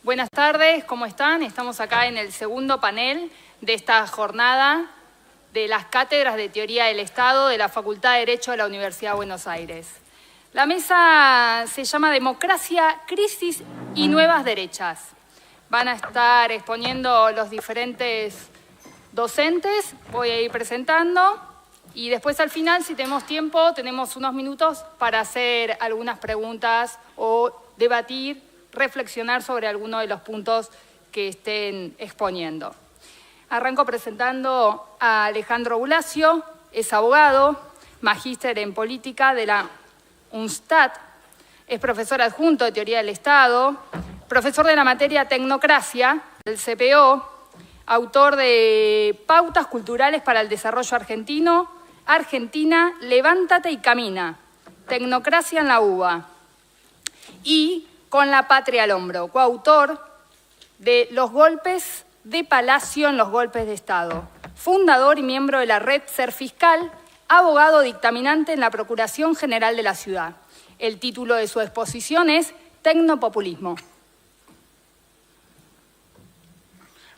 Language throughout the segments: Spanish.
Buenas tardes, ¿cómo están? Estamos acá en el segundo panel de esta jornada de las cátedras de Teoría del Estado de la Facultad de Derecho de la Universidad de Buenos Aires. La mesa se llama Democracia, Crisis y Nuevas Derechas. Van a estar exponiendo los diferentes docentes, voy a ir presentando y después al final, si tenemos tiempo, tenemos unos minutos para hacer algunas preguntas o debatir, reflexionar sobre alguno de los puntos que estén exponiendo. Arranco presentando a Alejandro Bulacio, es abogado, magíster en política de la UNSTAD, es profesor adjunto de Teoría del Estado, profesor de la materia Tecnocracia del CPO, autor de Pautas Culturales para el Desarrollo Argentino, Argentina, Levántate y Camina, Tecnocracia en la UBA, y Con la Patria al Hombro, coautor de Los golpes de Palacio en los golpes de Estado, fundador y miembro de la red Ser Fiscal, abogado dictaminante en la Procuración General de la Ciudad. El título de su exposición es Tecnopopulismo.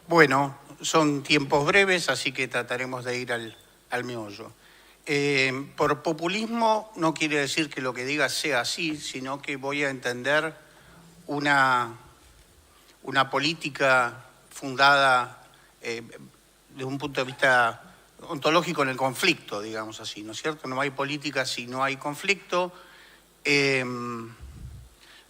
Bueno, son tiempos breves, así que trataremos de ir al meollo. Por populismo no quiere decir que lo que diga sea así, sino que voy a entender una política fundada desde un punto de vista ontológico en el conflicto, digamos así, ¿no es cierto? No hay política si no hay conflicto,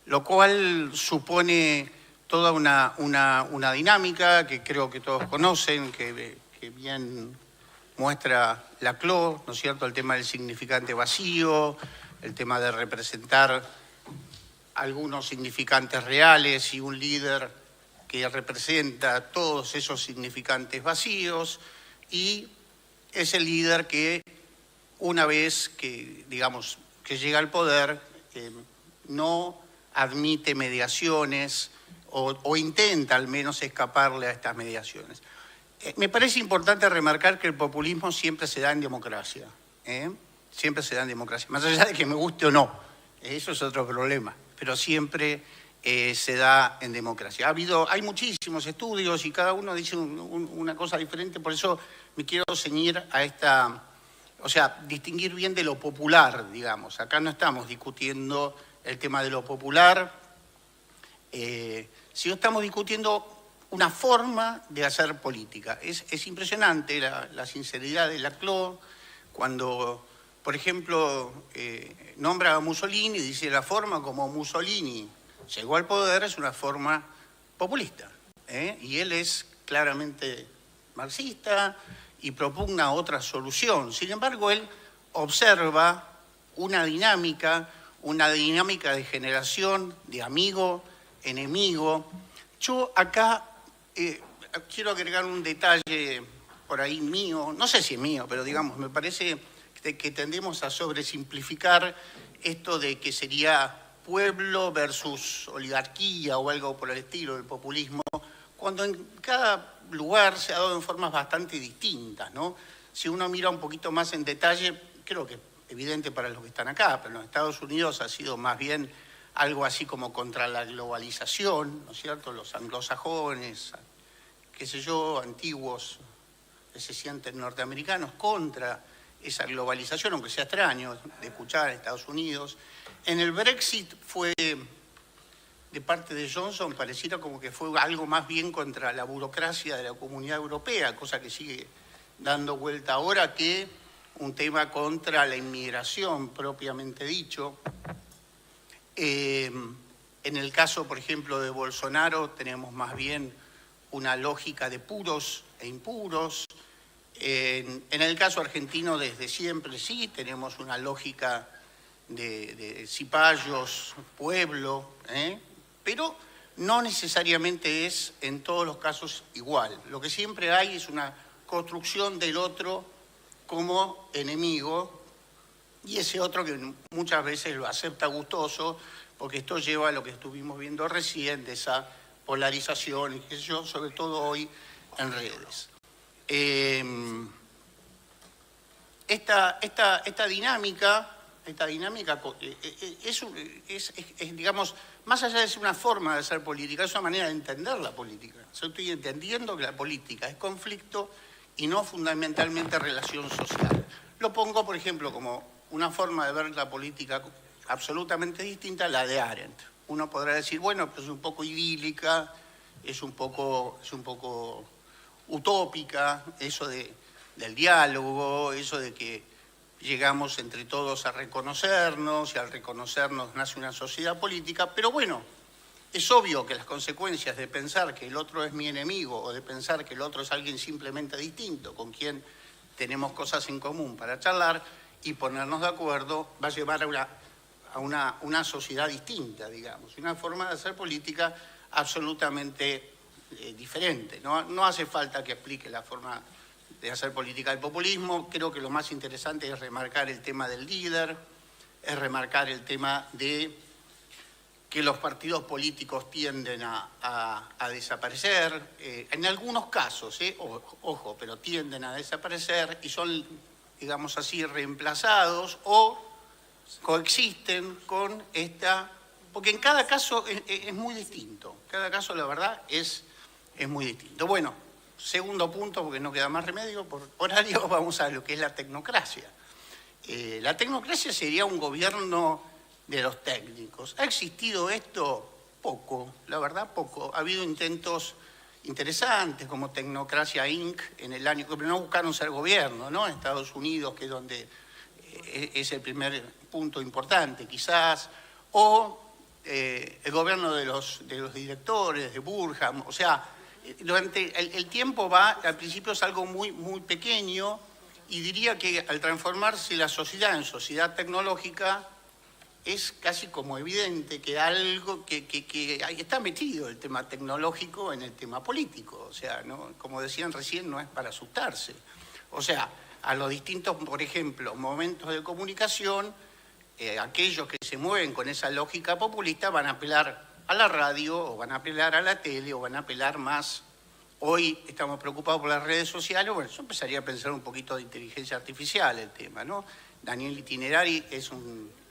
lo cual supone toda una dinámica que creo que todos conocen, que bien muestra Laclau, ¿no es cierto? El tema del significante vacío, el tema de representar algunos significantes reales y un líder que representa todos esos significantes vacíos, y ese líder que una vez que, digamos, que llega al poder, no admite mediaciones o intenta al menos escaparle a estas mediaciones. Me parece importante remarcar que el populismo siempre se da en democracia, siempre se da en democracia, más allá de que me guste o no, eso es otro problema, pero siempre se da en democracia. Hay muchísimos estudios y cada uno dice una cosa diferente, por eso me quiero ceñir a esta, o sea, distinguir bien de lo popular, digamos. Acá no estamos discutiendo el tema de lo popular, sino estamos discutiendo una forma de hacer política. Es impresionante la sinceridad de Laclau cuando, por ejemplo, nombra a Mussolini y dice la forma como Mussolini llegó al poder es una forma populista, y él es claramente marxista y propugna otra solución. Sin embargo, él observa una dinámica de generación, de amigo, enemigo. Yo acá quiero agregar un detalle por ahí mío, no sé si es mío, pero digamos, me parece que tendemos a sobresimplificar esto de que sería pueblo versus oligarquía o algo por el estilo del populismo, cuando en cada lugar se ha dado en formas bastante distintas, ¿no? Si uno mira un poquito más en detalle, creo que es evidente para los que están acá, pero en los Estados Unidos ha sido más bien algo así como contra la globalización, ¿no es cierto? Los anglosajones, qué sé yo, antiguos que se sienten norteamericanos contra esa globalización, aunque sea extraño de escuchar en Estados Unidos. En el Brexit fue, de parte de Johnson, pareciera como que fue algo más bien contra la burocracia de la Comunidad Europea, cosa que sigue dando vuelta ahora, que un tema contra la inmigración propiamente dicho. En el caso, por ejemplo, de Bolsonaro, tenemos más bien una lógica de puros e impuros. En el caso argentino, desde siempre sí, tenemos una lógica de cipayos, pueblo, pero no necesariamente es en todos los casos igual. Lo que siempre hay es una construcción del otro como enemigo, y ese otro que muchas veces lo acepta gustoso, porque esto lleva a lo que estuvimos viendo recién, de esa polarización, y qué sé yo, sobre todo hoy en redes. Esta dinámica esta dinámica digamos, más allá de ser una forma de hacer política, es una manera de entender la política. Yo estoy entendiendo que la política es conflicto y no fundamentalmente relación social. Lo pongo, por ejemplo, como una forma de ver la política absolutamente distinta a la de Arendt. Uno podrá decir, bueno, pues es un poco idílica, es un poco utópica, eso del diálogo, eso de que llegamos entre todos a reconocernos y al reconocernos nace una sociedad política, pero bueno, es obvio que las consecuencias de pensar que el otro es mi enemigo o de pensar que el otro es alguien simplemente distinto, con quien tenemos cosas en común para charlar y ponernos de acuerdo, va a llevar a una sociedad distinta, digamos, una forma de hacer política absolutamente diferente. No hace falta que explique la forma de hacer política del populismo. Creo que lo más interesante es remarcar el tema del líder, es remarcar el tema de que los partidos políticos tienden a desaparecer, en algunos casos, ojo, pero tienden a desaparecer y son, digamos así, reemplazados o coexisten con esta, porque en cada caso es muy distinto, cada caso la verdad es muy distinto. Bueno, segundo punto, porque no queda más remedio, por horario vamos a lo que es la tecnocracia. La tecnocracia sería un gobierno de los técnicos. ¿Ha existido esto? Poco, la verdad poco. Ha habido intentos interesantes como Tecnocracia Inc. en el año, pero no buscaron ser gobierno, ¿no? En Estados Unidos, que es donde es el primer punto importante quizás, o el gobierno de los directores, de Burham, o sea, durante el tiempo al principio es algo muy, muy pequeño, y diría que al transformarse la sociedad en sociedad tecnológica, es casi como evidente que algo que está metido el tema tecnológico en el tema político. O sea, ¿no? Como decían recién, no es para asustarse. O sea, a los distintos, por ejemplo, momentos de comunicación, aquellos que se mueven con esa lógica populista van a apelar a la radio, o van a apelar a la tele, o van a apelar más. Hoy estamos preocupados por las redes sociales. Bueno, yo empezaría a pensar un poquito de inteligencia artificial el tema, ¿no? Daniel Itinerari es un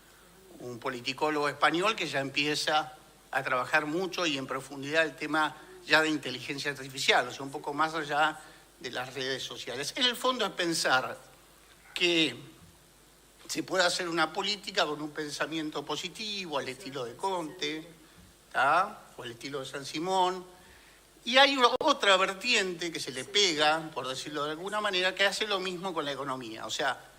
politicólogo español que ya empieza a trabajar mucho y en profundidad el tema ya de inteligencia artificial, o sea, un poco más allá de las redes sociales. En el fondo es pensar que se puede hacer una política con un pensamiento positivo, al estilo de Comte, ¿tá? O al estilo de San Simón, y hay otra vertiente que se le pega, por decirlo de alguna manera, que hace lo mismo con la economía, o sea,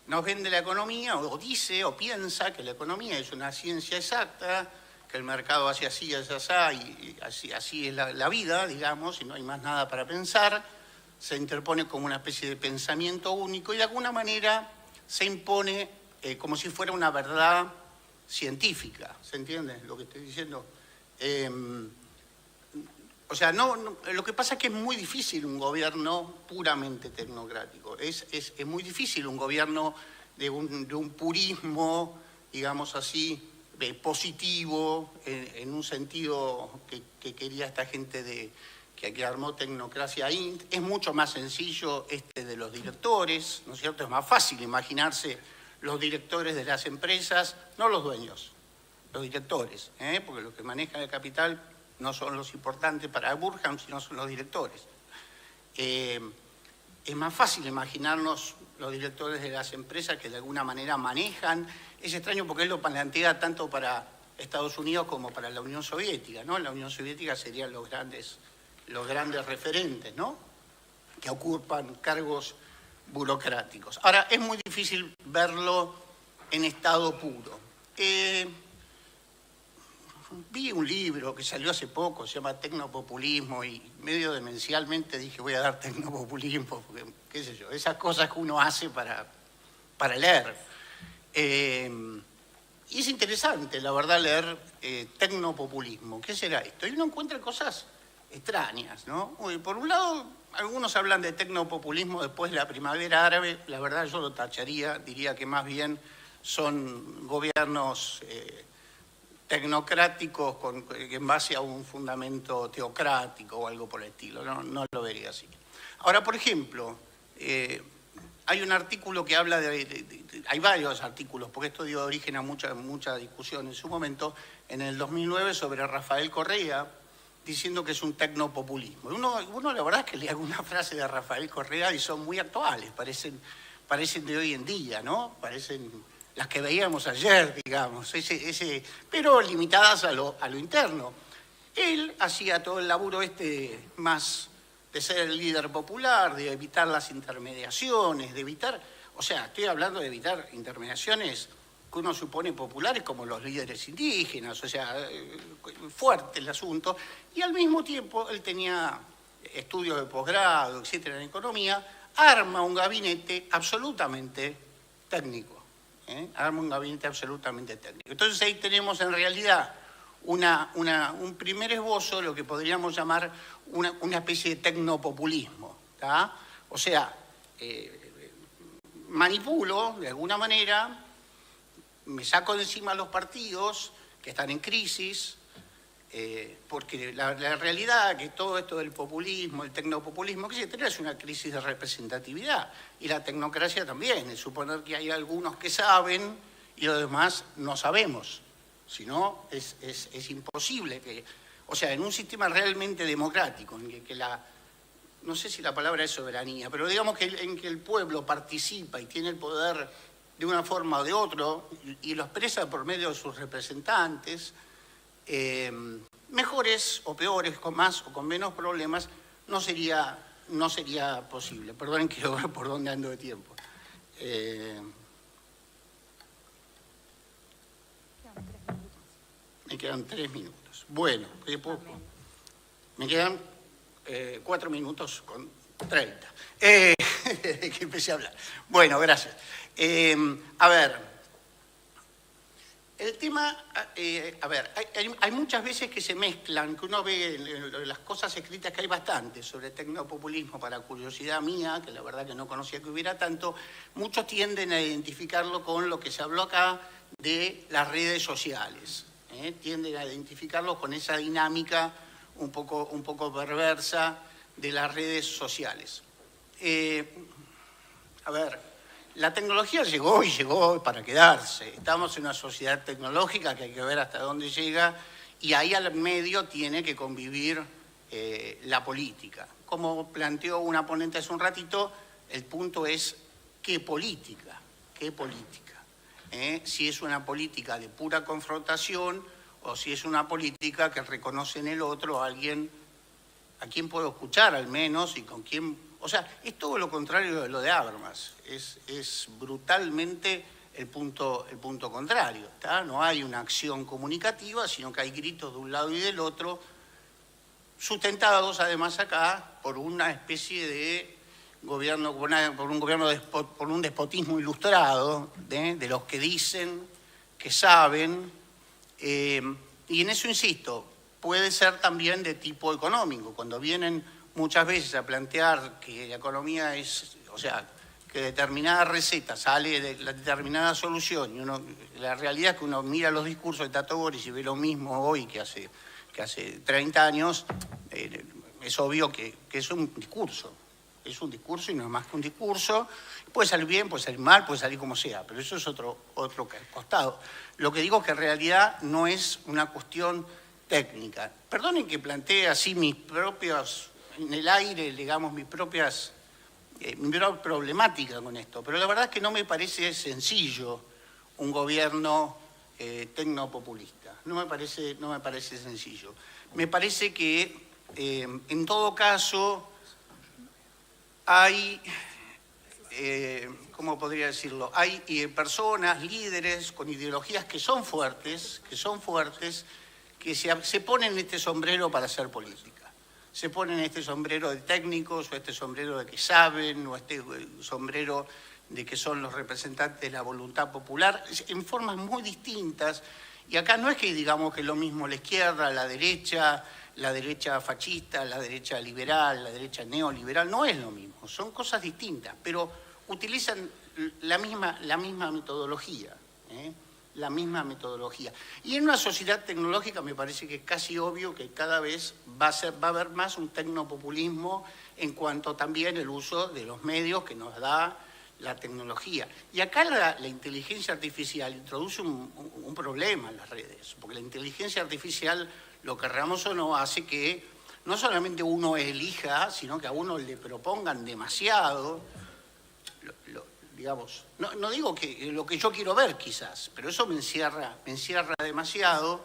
nos vende la economía, o dice, o piensa que la economía es una ciencia exacta, que el mercado hace así, hace así, y así es la vida, digamos, y no hay más nada para pensar, se interpone como una especie de pensamiento único y de alguna manera se impone como si fuera una verdad científica, ¿se entiende lo que estoy diciendo? O sea, lo que pasa es que es muy difícil un gobierno puramente tecnocrático. Es muy difícil un gobierno de un purismo, digamos así, positivo, en un sentido que quería esta gente que armó Tecnocracia Inc. Es mucho más sencillo de los directores, ¿no es cierto? Es más fácil imaginarse los directores de las empresas, no los dueños, los directores, porque los que manejan el capital no son los importantes para Burham, sino son los directores. Es más fácil imaginarnos los directores de las empresas que de alguna manera manejan. Es extraño porque él lo plantea tanto para Estados Unidos como para la Unión Soviética, ¿no? En la Unión Soviética serían los grandes referentes, ¿no? Que ocupan cargos burocráticos. Ahora, es muy difícil verlo en estado puro. Vi un libro que salió hace poco, se llama Tecnopopulismo, y medio demencialmente dije, voy a dar tecnopopulismo, porque, qué sé yo, esas cosas que uno hace para leer. Y es interesante, la verdad, leer tecnopopulismo. ¿Qué será esto? Y uno encuentra cosas extrañas, ¿no? Por un lado, algunos hablan de tecnopopulismo después de la primavera árabe. La verdad, yo lo tacharía, diría que más bien son gobiernos tecnocráticos en base a un fundamento teocrático o algo por el estilo, no lo vería así. Ahora, por ejemplo, hay un artículo que habla hay varios artículos, porque esto dio origen a mucha discusión en su momento, en el 2009, sobre Rafael Correa, diciendo que es un tecnopopulismo. Uno la verdad es que lee alguna frase de Rafael Correa y son muy actuales, parecen de hoy en día, ¿no? Parecen las que veíamos ayer, digamos, pero limitadas a lo interno. Él hacía todo el laburo más de ser el líder popular, de evitar las intermediaciones, de evitar, o sea, estoy hablando de evitar intermediaciones que uno supone populares como los líderes indígenas, o sea, fuerte el asunto, y al mismo tiempo él tenía estudios de posgrado, etcétera, en economía, arma un gabinete absolutamente técnico, arma un gabinete absolutamente técnico. Entonces ahí tenemos en realidad un primer esbozo, lo que podríamos llamar una especie de tecnopopulismo, ¿tá? O sea, manipulo de alguna manera, me saco de encima los partidos que están en crisis, porque la realidad es que todo esto del populismo, el tecnopopulismo, etcétera, es una crisis de representatividad. Y la tecnocracia también, es suponer que hay algunos que saben y los demás no sabemos. Si no, es imposible que... O sea, en un sistema realmente democrático, en que no sé si la palabra es soberanía, pero digamos que en que el pueblo participa y tiene el poder de una forma o de otra y lo expresa por medio de sus representantes, mejores o peores, con más o con menos problemas, no sería posible. Perdonen, quiero ver por dónde ando de tiempo. Me quedan 3 minutos. Bueno, me quedan 4 minutos con 30. Que empecé a hablar. Bueno, gracias. A ver, el tema, hay muchas veces que se mezclan, que uno ve en las cosas escritas que hay bastante sobre tecnopopulismo, para curiosidad mía, que la verdad que no conocía que hubiera tanto, muchos tienden a identificarlo con lo que se habló acá de las redes sociales. Tienden a identificarlo con esa dinámica un poco perversa de las redes sociales. La tecnología llegó para quedarse. Estamos en una sociedad tecnológica que hay que ver hasta dónde llega y ahí al medio tiene que convivir la política. Como planteó una ponente hace un ratito, el punto es ¿qué política? ¿Qué política? Si es una política de pura confrontación o si es una política que reconoce en el otro a alguien a quien puedo escuchar al menos y con quien... O sea, es todo lo contrario de lo de Habermas. Es brutalmente el punto contrario, ¿tá? No hay una acción comunicativa, sino que hay gritos de un lado y del otro, sustentados además acá por una especie de gobierno, por un despotismo ilustrado, de los que dicen, que saben, y en eso insisto, puede ser también de tipo económico. Cuando vienen muchas veces a plantear que la economía es, o sea, que determinada receta sale de la determinada solución, y la realidad es que uno mira los discursos de Tato Bores y ve lo mismo hoy que hace 30 años, es obvio que es un discurso. Es un discurso y no es más que un discurso. Puede salir bien, puede salir mal, puede salir como sea, pero eso es otro costado. Lo que digo es que en realidad no es una cuestión técnica. Perdonen que plantee así mis propios, en el aire, digamos, mi propia problemática con esto, pero la verdad es que no me parece sencillo un gobierno tecnopopulista. No me parece sencillo. Me parece que, en todo caso, hay, ¿cómo podría decirlo? Hay personas, líderes con ideologías que son fuertes, que se ponen este sombrero para hacer política. Se ponen este sombrero de técnicos, o este sombrero de que saben, o este sombrero de que son los representantes de la voluntad popular, en formas muy distintas. Y acá no es que digamos que es lo mismo la izquierda, la derecha fascista, la derecha liberal, la derecha neoliberal, no es lo mismo, son cosas distintas, pero utilizan la misma metodología, la misma metodología. Y en una sociedad tecnológica me parece que es casi obvio que cada vez va a haber más un tecnopopulismo en cuanto también el uso de los medios que nos da la tecnología. Y acá la inteligencia artificial introduce un problema en las redes, porque la inteligencia artificial, lo querramos o no, hace que no solamente uno elija, sino que a uno le propongan demasiado, digamos, no digo que lo que yo quiero ver quizás, pero eso me encierra demasiado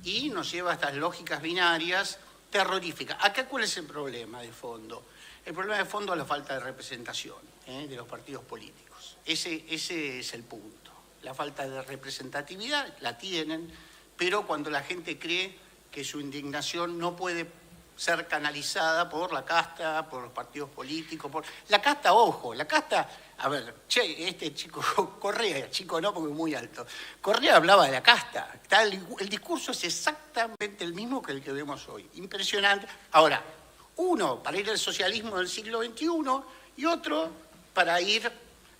y nos lleva a estas lógicas binarias terroríficas. Acá, ¿cuál es el problema de fondo? El problema de fondo es la falta de representación de los partidos políticos. Ese es el punto. La falta de representatividad la tienen, pero cuando la gente cree que su indignación no puede ser canalizada por la casta, por los partidos políticos, por la casta, ojo, la casta, a ver, este chico Correa, chico no porque es muy alto, Correa hablaba de la casta, el discurso es exactamente el mismo que el que vemos hoy, impresionante. Ahora, uno para ir al socialismo del siglo XXI y otro para ir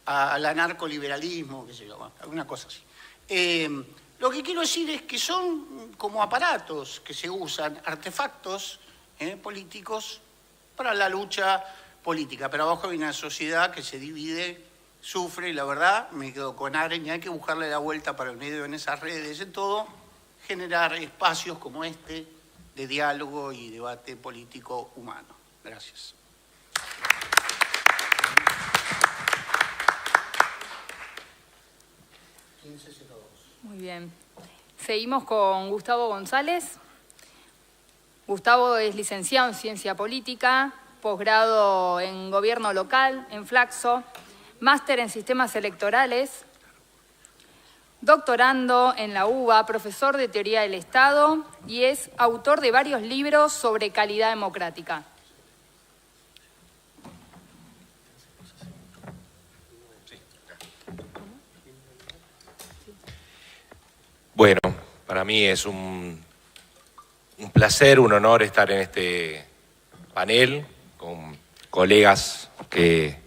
al anarcoliberalismo, qué sé yo, alguna cosa así. Lo que quiero decir es que son como aparatos que se usan, artefactos políticos para la lucha política, pero abajo hay una sociedad que se divide, sufre, y la verdad me quedo con Aren y hay que buscarle la vuelta para el medio en esas redes, en todo, generar espacios como este de diálogo y debate político humano. Gracias. Muy bien. Seguimos con Gustavo González. Gustavo es licenciado en Ciencia Política, posgrado en Gobierno Local, en Flaxo, máster en Sistemas Electorales, doctorando en la UBA, profesor de Teoría del Estado y es autor de varios libros sobre calidad democrática. Bueno, para mí es un placer, un honor estar en este panel con colegas que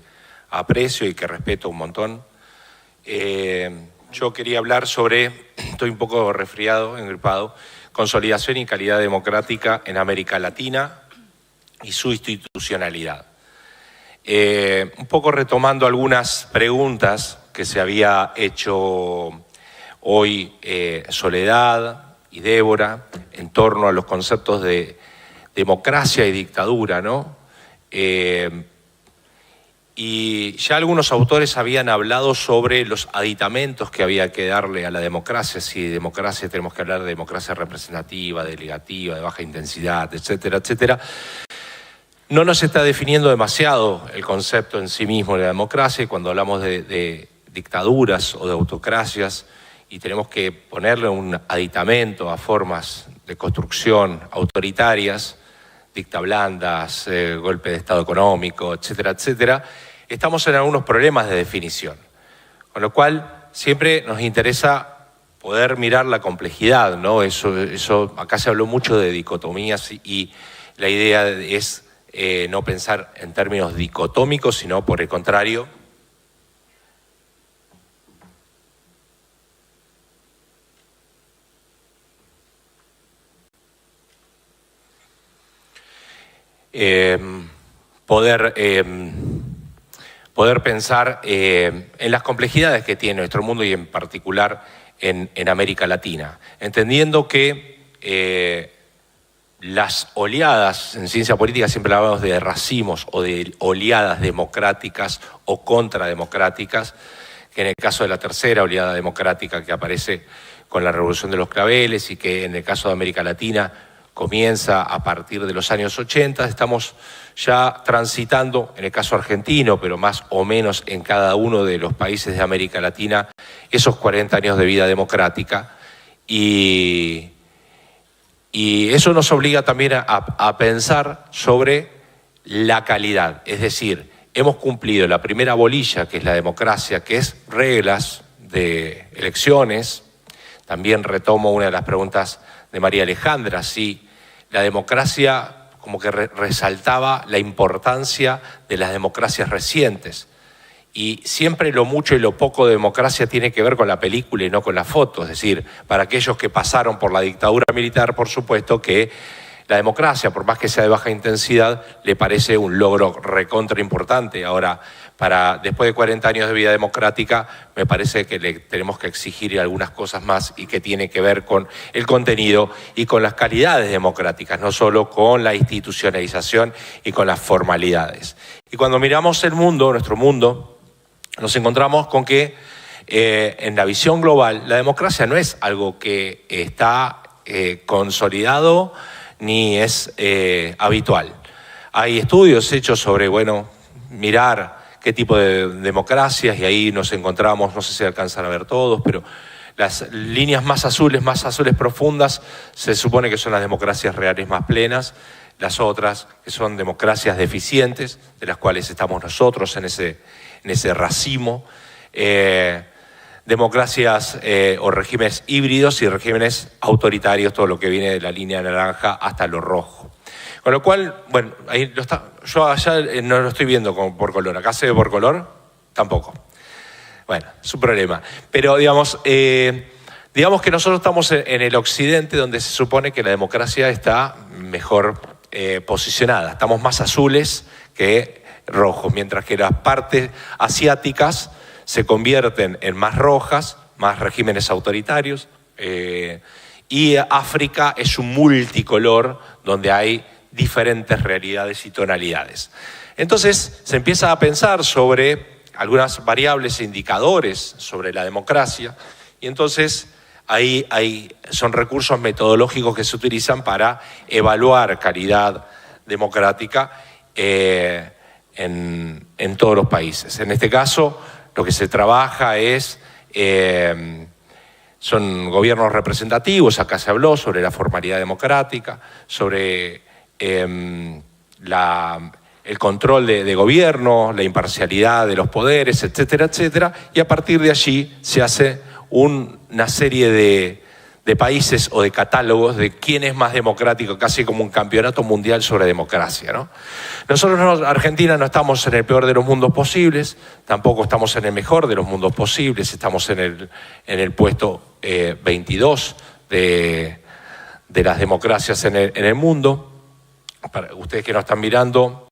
aprecio y que respeto un montón. Yo quería hablar sobre, estoy un poco resfriado, engripado, consolidación y calidad democrática en América Latina y su institucionalidad. Un poco retomando algunas preguntas que se había hecho hoy Soledad y Débora en torno a los conceptos de democracia y dictadura, ¿no? Y ya algunos autores habían hablado sobre los aditamentos que había que darle a la democracia. Si de democracia tenemos que hablar de democracia representativa, delegativa, de baja intensidad, etcétera, etcétera. No nos está definiendo demasiado el concepto en sí mismo de la democracia, y cuando hablamos de dictaduras o de autocracias, y tenemos que ponerle un aditamento a formas de construcción autoritarias, dictablandas, golpe de Estado económico, etcétera, etcétera, estamos en algunos problemas de definición. Con lo cual, siempre nos interesa poder mirar la complejidad, ¿no? Eso acá se habló mucho de dicotomías y la idea es no pensar en términos dicotómicos, sino por el contrario, poder pensar en las complejidades que tiene nuestro mundo y en particular en América Latina, entendiendo que las oleadas, en ciencia política siempre hablamos de racimos o de oleadas democráticas o contrademocráticas, que en el caso de la tercera oleada democrática que aparece con la Revolución de los Claveles y que en el caso de América Latina comienza a partir de los años 80, estamos ya transitando, en el caso argentino, pero más o menos en cada uno de los países de América Latina, esos 40 años de vida democrática, y eso nos obliga también a pensar sobre la calidad, es decir, hemos cumplido la primera bolilla, que es la democracia, que es reglas de elecciones. También retomo una de las preguntas de María Alejandra, si la democracia como que resaltaba la importancia de las democracias recientes. Y siempre lo mucho y lo poco de democracia tiene que ver con la película y no con la foto. Es decir, para aquellos que pasaron por la dictadura militar, por supuesto que la democracia, por más que sea de baja intensidad, le parece un logro recontra importante. Ahora, después de 40 años de vida democrática, me parece que le tenemos que exigir algunas cosas más y que tiene que ver con el contenido y con las calidades democráticas, no solo con la institucionalización y con las formalidades. Y cuando miramos el mundo, nuestro mundo, nos encontramos con que en la visión global la democracia no es algo que está consolidado ni es habitual. Hay estudios hechos sobre, mirar qué tipo de democracias, y ahí nos encontramos, no sé si alcanzan a ver todos, pero las líneas más azules profundas, se supone que son las democracias reales más plenas, las otras que son democracias deficientes, de las cuales estamos nosotros en ese racimo, democracias o regímenes híbridos y regímenes autoritarios, todo lo que viene de la línea naranja hasta lo rojo. Con lo cual, ahí lo está. Yo allá no lo estoy viendo por color. ¿Acá se ve por color? Tampoco. Bueno, es un problema. Pero digamos que nosotros estamos en el occidente, donde se supone que la democracia está mejor posicionada. Estamos más azules que rojos, mientras que las partes asiáticas se convierten en más rojas, más regímenes autoritarios, y África es un multicolor donde hay diferentes realidades y tonalidades. Entonces se empieza a pensar sobre algunas variables e indicadores sobre la democracia, y entonces ahí son recursos metodológicos que se utilizan para evaluar calidad democrática en todos los países. En este caso, lo que se trabaja son gobiernos representativos. Acá se habló sobre la formalidad democrática, sobre el control de gobierno, la imparcialidad de los poderes, etcétera, etcétera, y a partir de allí se hace una serie de países o de catálogos de quién es más democrático, casi como un campeonato mundial sobre democracia, ¿no? Nosotros, Argentina, no estamos en el peor de los mundos posibles, tampoco estamos en el mejor de los mundos posibles, estamos en el puesto 22 de las democracias en el mundo. Para ustedes que nos están mirando,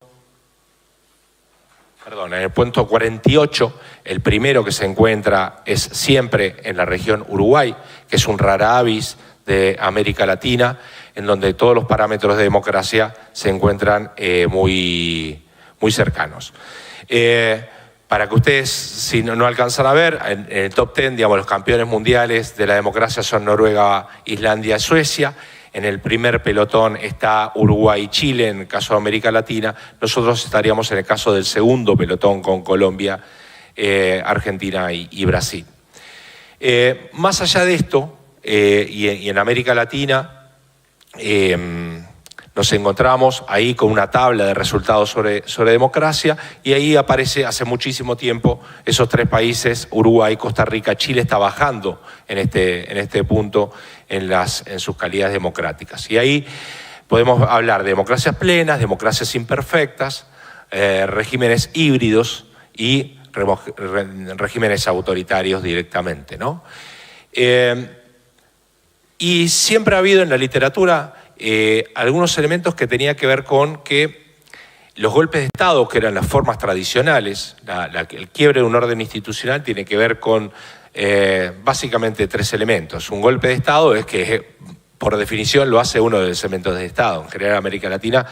en el punto 48, el primero que se encuentra es siempre en la región Uruguay, que es un rara avis de América Latina, en donde todos los parámetros de democracia se encuentran muy cercanos. Para que ustedes, si no alcanzan a ver, en el top 10, los campeones mundiales de la democracia son Noruega, Islandia y Suecia. En el primer pelotón está Uruguay y Chile, en el caso de América Latina. Nosotros estaríamos en el caso del segundo pelotón con Colombia, Argentina y Brasil. Más allá de esto, y en América Latina, nos encontramos ahí con una tabla de resultados sobre democracia, y ahí aparece hace muchísimo tiempo esos tres países, Uruguay, Costa Rica, Chile está bajando en este punto en sus calidades democráticas. Y ahí podemos hablar de democracias plenas, democracias imperfectas, regímenes híbridos y regímenes autoritarios directamente, ¿no? Y siempre ha habido en la literatura algunos elementos que tenían que ver con que los golpes de Estado, que eran las formas tradicionales, el quiebre de un orden institucional tiene que ver con básicamente tres elementos. Un golpe de Estado es que, por definición, lo hace uno de los elementos de Estado. En general, América Latina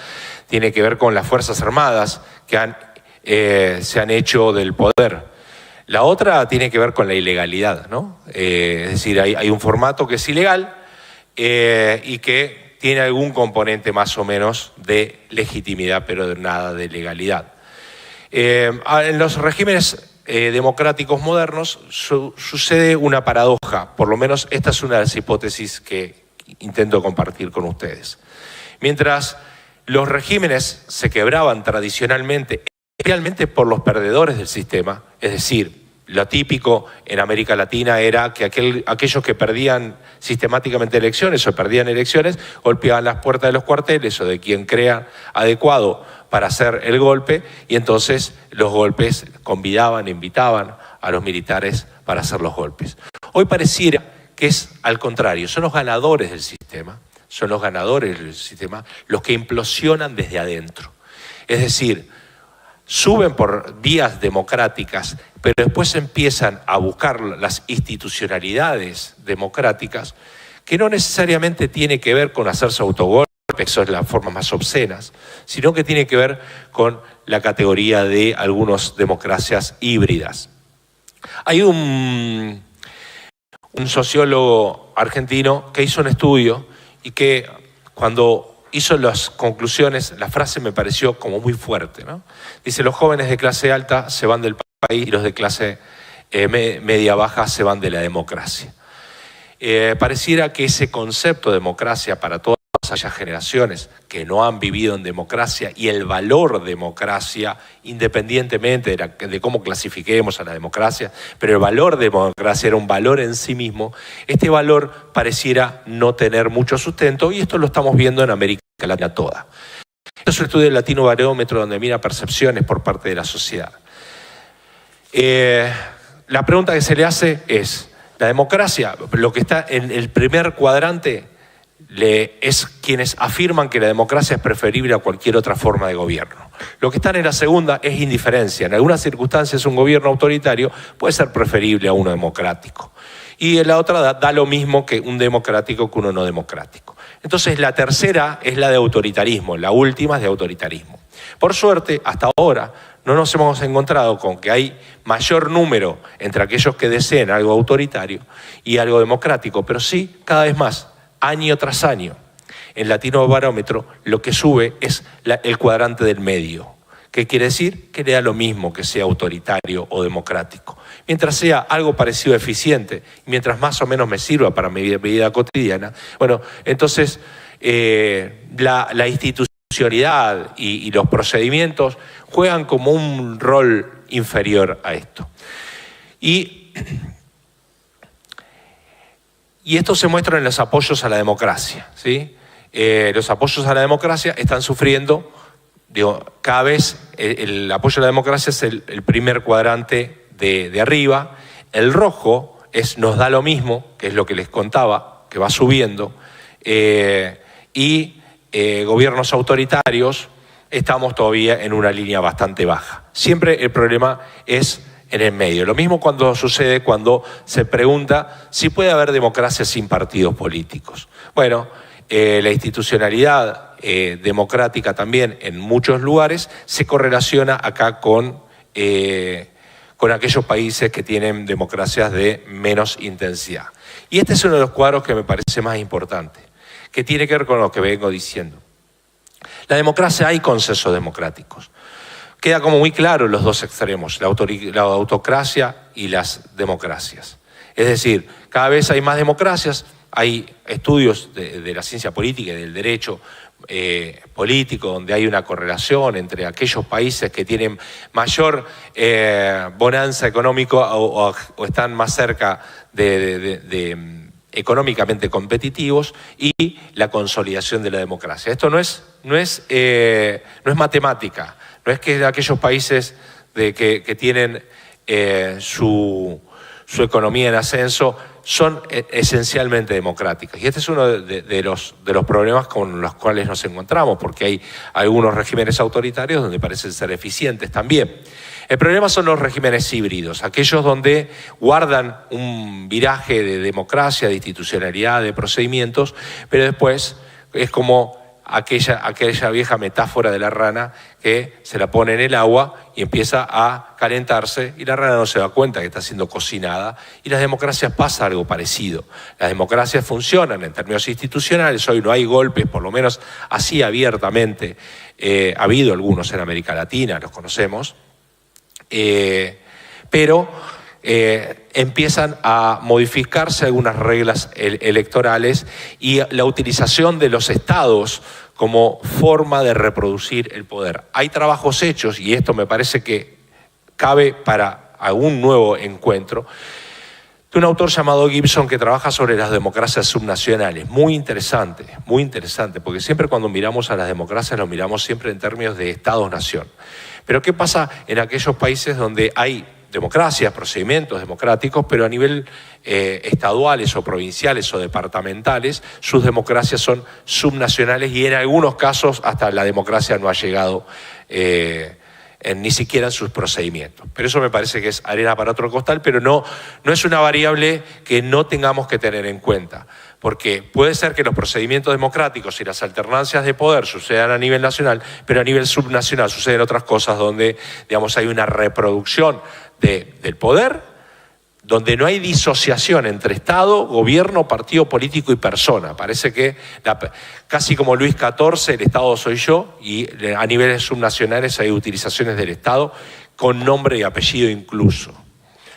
tiene que ver con las Fuerzas Armadas que se han hecho del poder. La otra tiene que ver con la ilegalidad, ¿no? Es decir, hay un formato que es ilegal y que tiene algún componente más o menos de legitimidad, pero nada de legalidad. En los regímenes democráticos modernos sucede una paradoja, por lo menos esta es una de las hipótesis que intento compartir con ustedes. Mientras los regímenes se quebraban tradicionalmente, especialmente por los perdedores del sistema, es decir, lo típico en América Latina era que aquellos que perdían sistemáticamente elecciones o perdían elecciones golpeaban las puertas de los cuarteles o de quien crea adecuado para hacer el golpe, y entonces los golpes invitaban a los militares para hacer los golpes. Hoy pareciera que es al contrario, son los ganadores del sistema, los que implosionan desde adentro. Es decir, suben por vías democráticas, pero después empiezan a buscar las institucionalidades democráticas, que no necesariamente tiene que ver con hacerse autogolpes, eso es las formas más obscenas, sino que tiene que ver con la categoría de algunas democracias híbridas. Hay un sociólogo argentino que hizo un estudio y que cuando hizo las conclusiones, la frase me pareció como muy fuerte, ¿no? Dice, los jóvenes de clase alta se van del país y los de clase media baja se van de la democracia. Pareciera que ese concepto de democracia para todas aquellas generaciones que no han vivido en democracia y el valor democracia, independientemente de cómo clasifiquemos a la democracia, pero el valor de democracia era un valor en sí mismo, este valor pareciera no tener mucho sustento y esto lo estamos viendo en América Latina toda. Este es un estudio del Latino Barómetro donde mira percepciones por parte de la sociedad. La pregunta que se le hace es, la democracia, lo que está en el primer cuadrante, es quienes afirman que la democracia es preferible a cualquier otra forma de gobierno. Lo que está en la segunda es indiferencia. En algunas circunstancias un gobierno autoritario puede ser preferible a uno democrático. Y en la otra da lo mismo que un democrático que uno no democrático. Entonces la tercera es la de autoritarismo, la última es de autoritarismo. Por suerte, hasta ahora, no nos hemos encontrado con que hay mayor número entre aquellos que desean algo autoritario y algo democrático, pero sí, cada vez más, año tras año, en Latino Barómetro lo que sube es el cuadrante del medio. ¿Qué quiere decir? Que le da lo mismo que sea autoritario o democrático. Mientras sea algo parecido a eficiente, mientras más o menos me sirva para mi vida cotidiana, bueno, entonces la institucionalidad y los procedimientos juegan como un rol inferior a esto. Y esto se muestra en los apoyos a la democracia, ¿sí? Los apoyos a la democracia están sufriendo, cada vez el apoyo a la democracia es el primer cuadrante de arriba. El rojo nos da lo mismo, que es lo que les contaba, que va subiendo. Gobiernos autoritarios, estamos todavía en una línea bastante baja. Siempre el problema es en el medio. Lo mismo cuando sucede cuando se pregunta si puede haber democracia sin partidos políticos. Bueno, la institucionalidad democrática también en muchos lugares se correlaciona acá con aquellos países que tienen democracias de menos intensidad. Y este es uno de los cuadros que me parece más importante, que tiene que ver con lo que vengo diciendo. La democracia, hay consensos democráticos. Queda como muy claro los dos extremos, la autocracia y las democracias. Es decir, cada vez hay más democracias, hay estudios de la ciencia política y del derecho político donde hay una correlación entre aquellos países que tienen mayor bonanza económica o están más cerca de económicamente competitivos y la consolidación de la democracia. Esto no es matemática, no es que aquellos países que tienen su economía en ascenso son esencialmente democráticas. Y este es uno de los problemas con los cuales nos encontramos, porque hay algunos regímenes autoritarios donde parecen ser eficientes también. El problema son los regímenes híbridos, aquellos donde guardan un viraje de democracia, de institucionalidad, de procedimientos, pero después es como aquella vieja metáfora de la rana que se la pone en el agua y empieza a calentarse y la rana no se da cuenta que está siendo cocinada, y las democracias pasa algo parecido. Las democracias funcionan en términos institucionales, hoy no hay golpes, por lo menos así abiertamente, ha habido algunos en América Latina, los conocemos, pero empiezan a modificarse algunas reglas electorales y la utilización de los estados como forma de reproducir el poder. Hay trabajos hechos, y esto me parece que cabe para algún nuevo encuentro, de un autor llamado Gibson que trabaja sobre las democracias subnacionales. Muy interesante, porque siempre cuando miramos a las democracias lo miramos siempre en términos de estados-nación. Pero ¿qué pasa en aquellos países donde hay democracias, procedimientos democráticos, pero a nivel estaduales o provinciales o departamentales, sus democracias son subnacionales y en algunos casos hasta la democracia no ha llegado en ni siquiera en sus procedimientos. Pero eso me parece que es arena para otro costal, pero no es una variable que no tengamos que tener en cuenta. Porque puede ser que los procedimientos democráticos y las alternancias de poder sucedan a nivel nacional, pero a nivel subnacional suceden otras cosas donde, digamos, hay una reproducción del poder, donde no hay disociación entre Estado, gobierno, partido político y persona. Parece que, casi como Luis XIV, el Estado soy yo, y a niveles subnacionales hay utilizaciones del Estado con nombre y apellido incluso,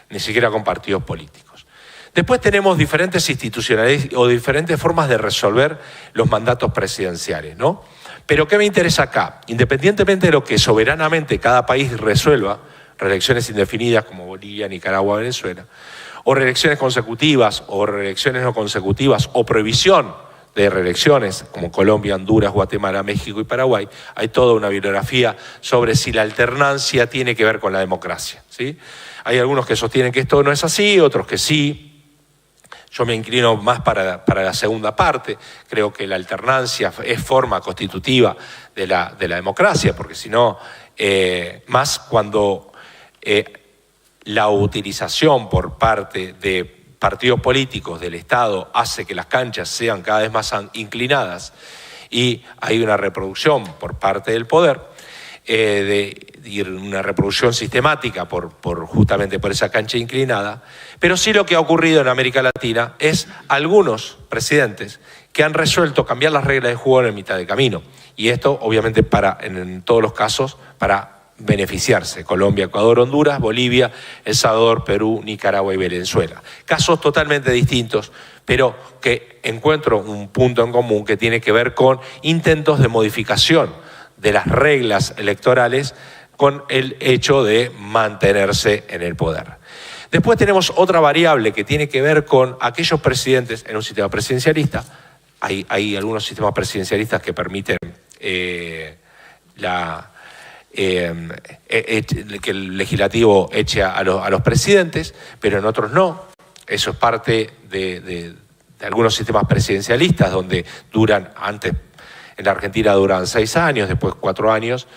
ni siquiera con partidos políticos. Después tenemos diferentes institucionalidades o diferentes formas de resolver los mandatos presidenciales, ¿no? Pero ¿qué me interesa acá? Independientemente de lo que soberanamente cada país resuelva, reelecciones indefinidas como Bolivia, Nicaragua, Venezuela, o reelecciones consecutivas o reelecciones no consecutivas o prohibición de reelecciones como Colombia, Honduras, Guatemala, México y Paraguay, hay toda una bibliografía sobre si la alternancia tiene que ver con la democracia, ¿sí? Hay algunos que sostienen que esto no es así, otros que sí. Yo me inclino más para la segunda parte. Creo que la alternancia es forma constitutiva de la democracia, porque si no, más cuando la utilización por parte de partidos políticos del Estado hace que las canchas sean cada vez más inclinadas y hay una reproducción por parte del poder, y una reproducción sistemática justamente por esa cancha inclinada. Pero sí lo que ha ocurrido en América Latina es algunos presidentes que han resuelto cambiar las reglas de juego en mitad de camino. Y esto, obviamente, en todos los casos, para beneficiarse. Colombia, Ecuador, Honduras, Bolivia, El Salvador, Perú, Nicaragua y Venezuela. Casos totalmente distintos, pero que encuentro un punto en común que tiene que ver con intentos de modificación de las reglas electorales con el hecho de mantenerse en el poder. Después tenemos otra variable que tiene que ver con aquellos presidentes en un sistema presidencialista. Hay algunos sistemas presidencialistas que permiten que el legislativo eche a los presidentes, pero en otros no. Eso es parte de algunos sistemas presidencialistas donde antes en la Argentina duran 6 años, después 4 años,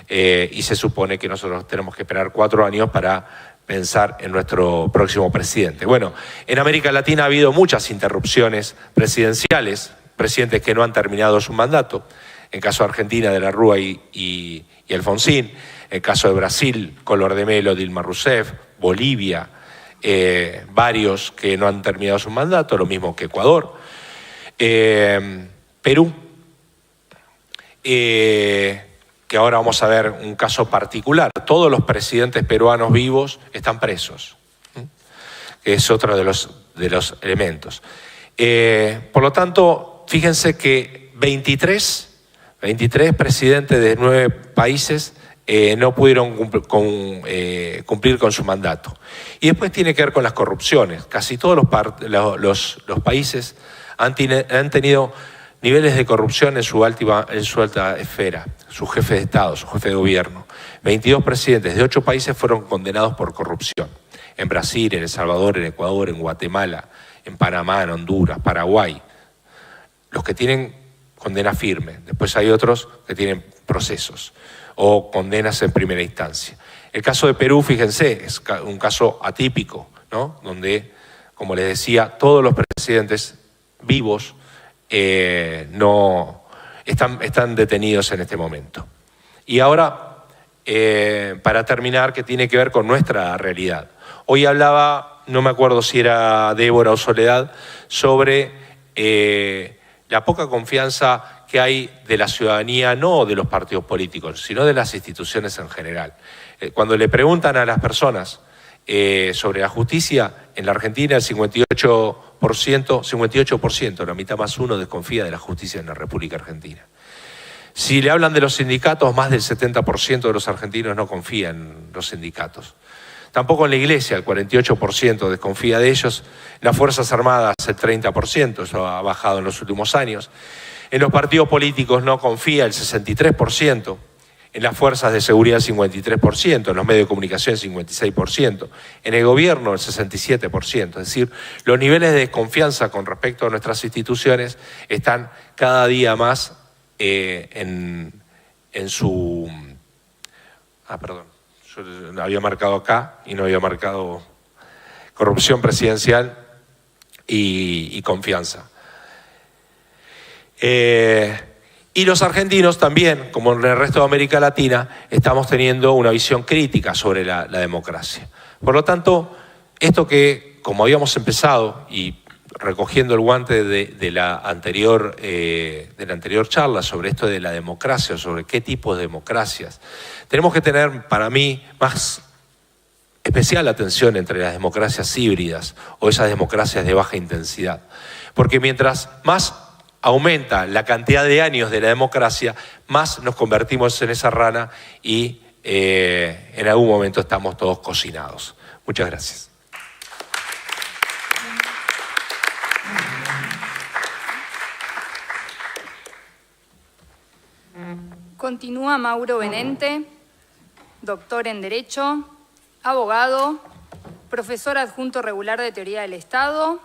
y se supone que nosotros tenemos que esperar 4 años para pensar en nuestro próximo presidente. Bueno, en América Latina ha habido muchas interrupciones presidenciales, presidentes que no han terminado su mandato. En caso de Argentina, de la Rúa y Alfonsín. En el caso de Brasil, Collor de Mello, Dilma Rousseff. Bolivia, varios que no han terminado su mandato, lo mismo que Ecuador. Perú, que ahora vamos a ver un caso particular. Todos los presidentes peruanos vivos están presos, que es otro de los elementos. Por lo tanto, fíjense que 23 presidentes de 9 países no pudieron cumplir con su mandato. Y después tiene que ver con las corrupciones. Casi todos los países han tenido niveles de corrupción en su alta esfera, su jefe de Estado, su jefe de gobierno. 22 presidentes de 8 países fueron condenados por corrupción. En Brasil, en El Salvador, en Ecuador, en Guatemala, en Panamá, en Honduras, Paraguay. Los que tienen condena firme. Después hay otros que tienen procesos o condenas en primera instancia. El caso de Perú, fíjense, es un caso atípico, ¿no? Donde, como les decía, todos los presidentes vivos no están detenidos en este momento. Y ahora, para terminar, que tiene que ver con nuestra realidad. Hoy hablaba, no me acuerdo si era Débora o Soledad, sobre la poca confianza que hay de la ciudadanía, no de los partidos políticos, sino de las instituciones en general. Cuando le preguntan a las personas sobre la justicia, en la Argentina el 58%, la mitad más uno, desconfía de la justicia en la República Argentina. Si le hablan de los sindicatos, más del 70% de los argentinos no confían en los sindicatos. Tampoco en la Iglesia, el 48% desconfía de ellos. En las Fuerzas Armadas, el 30%, eso ha bajado en los últimos años. En los partidos políticos no confía el 63%. En las fuerzas de seguridad, el 53%. En los medios de comunicación, el 56%. En el gobierno, el 67%. Es decir, los niveles de desconfianza con respecto a nuestras instituciones están cada día más en su... perdón. Yo había marcado acá y no había marcado corrupción presidencial y confianza. Y los argentinos también, como en el resto de América Latina, estamos teniendo una visión crítica sobre la democracia. Por lo tanto, esto que, como habíamos empezado, y recogiendo el guante de la anterior charla sobre esto de la democracia, sobre qué tipo de democracias, tenemos que tener, para mí, más especial atención entre las democracias híbridas o esas democracias de baja intensidad. Porque mientras más aumenta la cantidad de años de la democracia, más nos convertimos en esa rana y en algún momento estamos todos cocinados. Muchas gracias. Continúa Mauro Benente, doctor en Derecho, abogado, profesor adjunto regular de Teoría del Estado,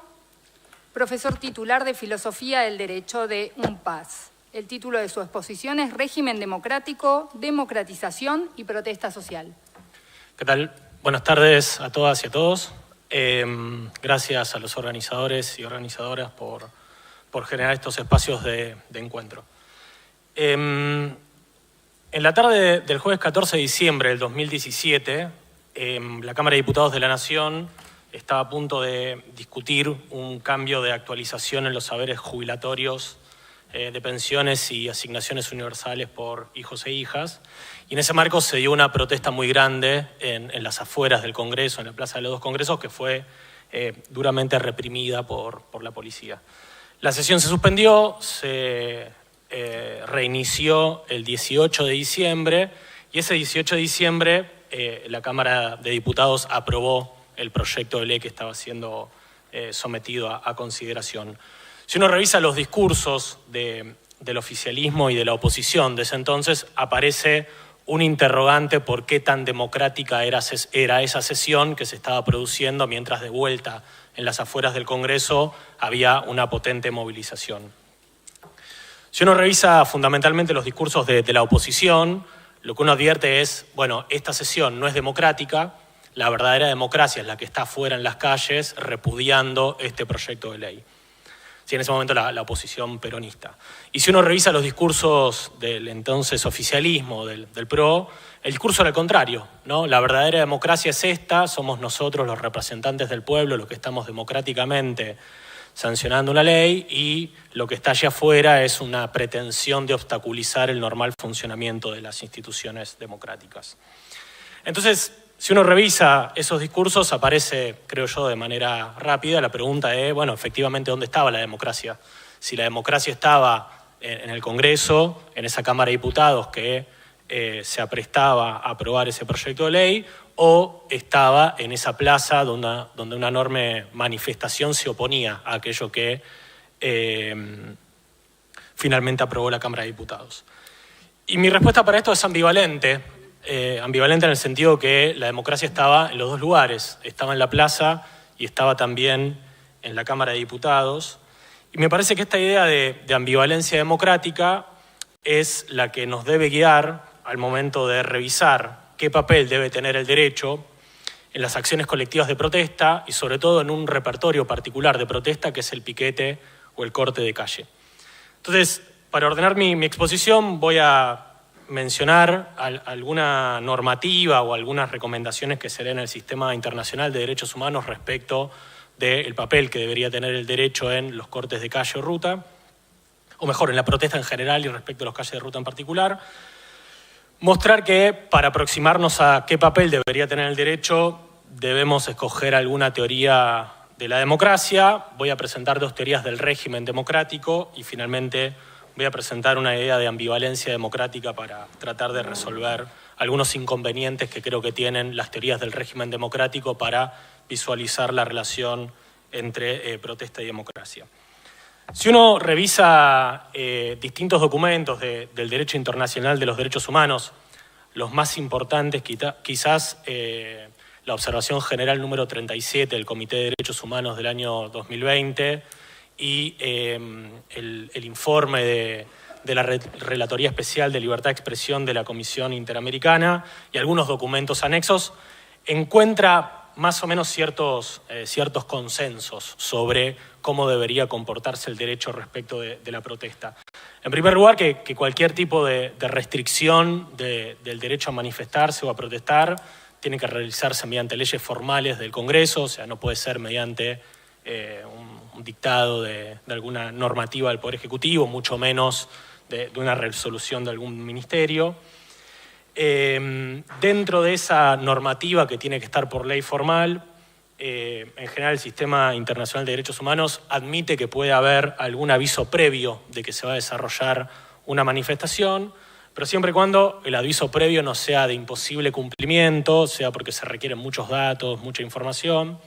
profesor titular de Filosofía del Derecho de UNPAS. El título de su exposición es Régimen Democrático, Democratización y Protesta Social. ¿Qué tal? Buenas tardes a todas y a todos. Gracias a los organizadores y organizadoras por generar estos espacios de encuentro. En la tarde del jueves 14 de diciembre del 2017, la Cámara de Diputados de la Nación estaba a punto de discutir un cambio de actualización en los saberes jubilatorios de pensiones y asignaciones universales por hijos e hijas. Y en ese marco se dio una protesta muy grande en las afueras del Congreso, en la Plaza de los Dos Congresos, que fue duramente reprimida por la policía. La sesión se suspendió, se reinició el 18 de diciembre y ese 18 de diciembre la Cámara de Diputados aprobó el proyecto de ley que estaba siendo sometido a consideración. Si uno revisa los discursos del oficialismo y de la oposición de ese entonces, aparece un interrogante por qué tan democrática era esa sesión que se estaba produciendo mientras de vuelta en las afueras del Congreso había una potente movilización. Si uno revisa fundamentalmente los discursos de la oposición, lo que uno advierte es, bueno, esta sesión no es democrática, la verdadera democracia es la que está afuera en las calles repudiando este proyecto de ley. Sí, en ese momento la oposición peronista. Y si uno revisa los discursos del entonces oficialismo, del PRO, el discurso era el contrario, ¿no? La verdadera democracia es esta, somos nosotros los representantes del pueblo, los que estamos democráticamente sancionando una ley, y lo que está allá afuera es una pretensión de obstaculizar el normal funcionamiento de las instituciones democráticas. Entonces, si uno revisa esos discursos, aparece, creo yo, de manera rápida la pregunta de, bueno, efectivamente, ¿dónde estaba la democracia? Si la democracia estaba en el Congreso, en esa Cámara de Diputados que se aprestaba a aprobar ese proyecto de ley, o estaba en esa plaza donde una enorme manifestación se oponía a aquello que finalmente aprobó la Cámara de Diputados. Y mi respuesta para esto es ambivalente. Ambivalente en el sentido que la democracia estaba en los dos lugares, estaba en la plaza y estaba también en la Cámara de Diputados. Y me parece que esta idea de ambivalencia democrática es la que nos debe guiar al momento de revisar qué papel debe tener el derecho en las acciones colectivas de protesta y sobre todo en un repertorio particular de protesta que es el piquete o el corte de calle. Entonces, para ordenar mi exposición voy a mencionar alguna normativa o algunas recomendaciones que se den en el sistema internacional de derechos humanos respecto del papel que debería tener el derecho en los cortes de calle o ruta, o mejor, en la protesta en general y respecto a los calles de ruta en particular. Mostrar que para aproximarnos a qué papel debería tener el derecho debemos escoger alguna teoría de la democracia. Voy a presentar dos teorías del régimen democrático y finalmente voy a presentar una idea de ambivalencia democrática para tratar de resolver algunos inconvenientes que creo que tienen las teorías del régimen democrático para visualizar la relación entre protesta y democracia. Si uno revisa distintos documentos del derecho internacional de los derechos humanos, los más importantes quizás la Observación General número 37 del Comité de Derechos Humanos del año 2020 y el informe de de la Relatoría Especial de Libertad de Expresión de la Comisión Interamericana y algunos documentos anexos, encuentra más o menos ciertos consensos sobre cómo debería comportarse el derecho respecto de la protesta. En primer lugar, que cualquier tipo de restricción del derecho a manifestarse o a protestar tiene que realizarse mediante leyes formales del Congreso, o sea, no puede ser mediante un dictado de alguna normativa del Poder Ejecutivo, mucho menos de una resolución de algún ministerio. Dentro de esa normativa que tiene que estar por ley formal, en general el Sistema Internacional de Derechos Humanos admite que puede haber algún aviso previo de que se va a desarrollar una manifestación, pero siempre y cuando el aviso previo no sea de imposible cumplimiento, sea porque se requieren muchos datos, mucha información,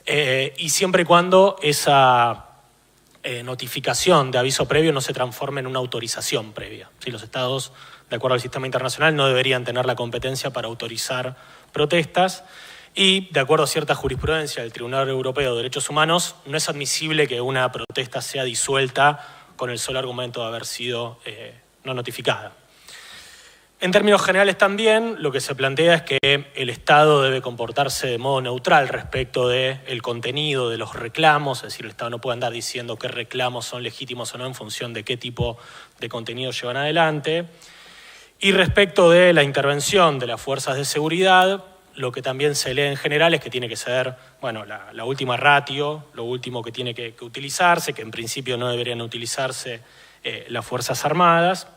y siempre y cuando esa notificación de aviso previo no se transforme en una autorización previa. ¿Sí? Los estados, de acuerdo al sistema internacional, no deberían tener la competencia para autorizar protestas y, de acuerdo a cierta jurisprudencia del Tribunal Europeo de Derechos Humanos, no es admisible que una protesta sea disuelta con el solo argumento de haber sido no notificada. En términos generales también, lo que se plantea es que el Estado debe comportarse de modo neutral respecto del contenido de los reclamos, es decir, el Estado no puede andar diciendo qué reclamos son legítimos o no en función de qué tipo de contenido llevan adelante. Y respecto de la intervención de las fuerzas de seguridad, lo que también se lee en general es que tiene que ser, bueno, la última ratio, lo último que tiene que utilizarse, que en principio no deberían utilizarse las Fuerzas Armadas.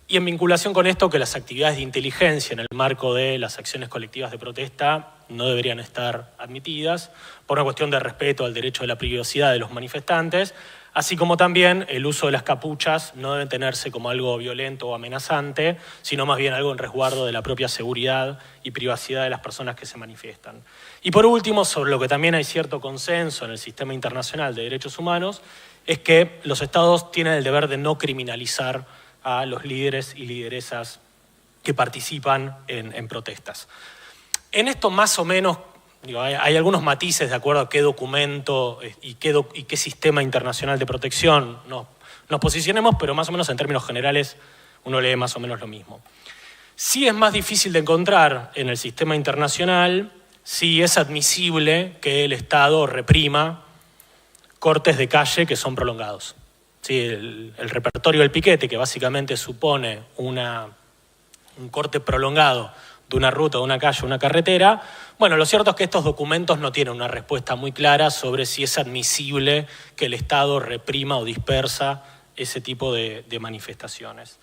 Y en vinculación con esto, que las actividades de inteligencia en el marco de las acciones colectivas de protesta no deberían estar admitidas por una cuestión de respeto al derecho de la privacidad de los manifestantes, así como también el uso de las capuchas no debe tenerse como algo violento o amenazante, sino más bien algo en resguardo de la propia seguridad y privacidad de las personas que se manifiestan. Y por último, sobre lo que también hay cierto consenso en el sistema internacional de derechos humanos, es que los estados tienen el deber de no criminalizar a los líderes y lideresas que participan en protestas. En esto más o menos, hay algunos matices de acuerdo a qué documento y qué sistema internacional de protección nos posicionemos, pero más o menos en términos generales uno lee más o menos lo mismo. Sí es más difícil de encontrar en el sistema internacional si es admisible que el Estado reprima cortes de calle que son prolongados. Sí, el repertorio del piquete, que básicamente supone un corte prolongado de una ruta, de una calle, una carretera, bueno, lo cierto es que estos documentos no tienen una respuesta muy clara sobre si es admisible que el Estado reprima o dispersa ese tipo de manifestaciones.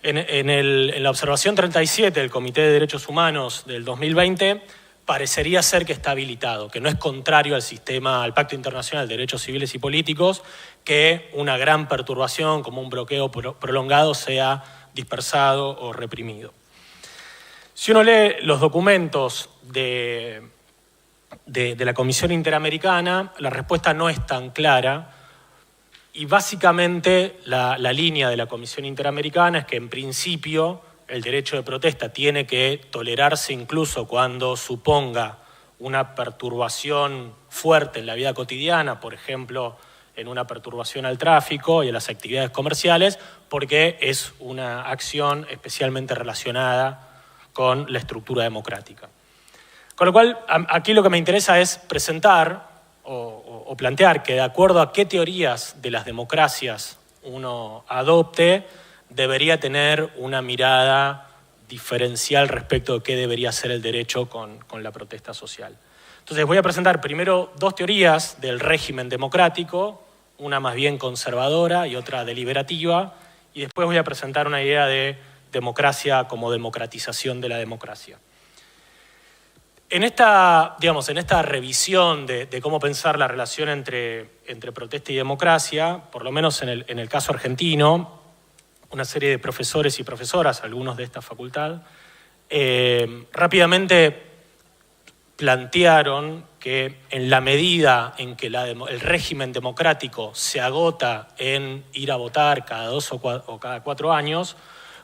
En la observación 37 del Comité de Derechos Humanos del 2020, parecería ser que está habilitado, que no es contrario al Pacto Internacional de Derechos Civiles y Políticos, que una gran perturbación como un bloqueo prolongado sea dispersado o reprimido. Si uno lee los documentos de la Comisión Interamericana, la respuesta no es tan clara y básicamente la línea de la Comisión Interamericana es que en principio el derecho de protesta tiene que tolerarse incluso cuando suponga una perturbación fuerte en la vida cotidiana, por ejemplo, en una perturbación al tráfico y a las actividades comerciales, porque es una acción especialmente relacionada con la estructura democrática. Con lo cual, aquí lo que me interesa es presentar o plantear que de acuerdo a qué teorías de las democracias uno adopte, debería tener una mirada diferencial respecto de qué debería ser el derecho con la protesta social. Entonces voy a presentar primero dos teorías del régimen democrático, una más bien conservadora y otra deliberativa, y después voy a presentar una idea de democracia como democratización de la democracia. En esta revisión de cómo pensar la relación entre protesta y democracia, por lo menos en el caso argentino, una serie de profesores y profesoras, algunos de esta facultad, rápidamente plantearon que en la medida en que el régimen democrático se agota en ir a votar cada 2 o cada 4 años,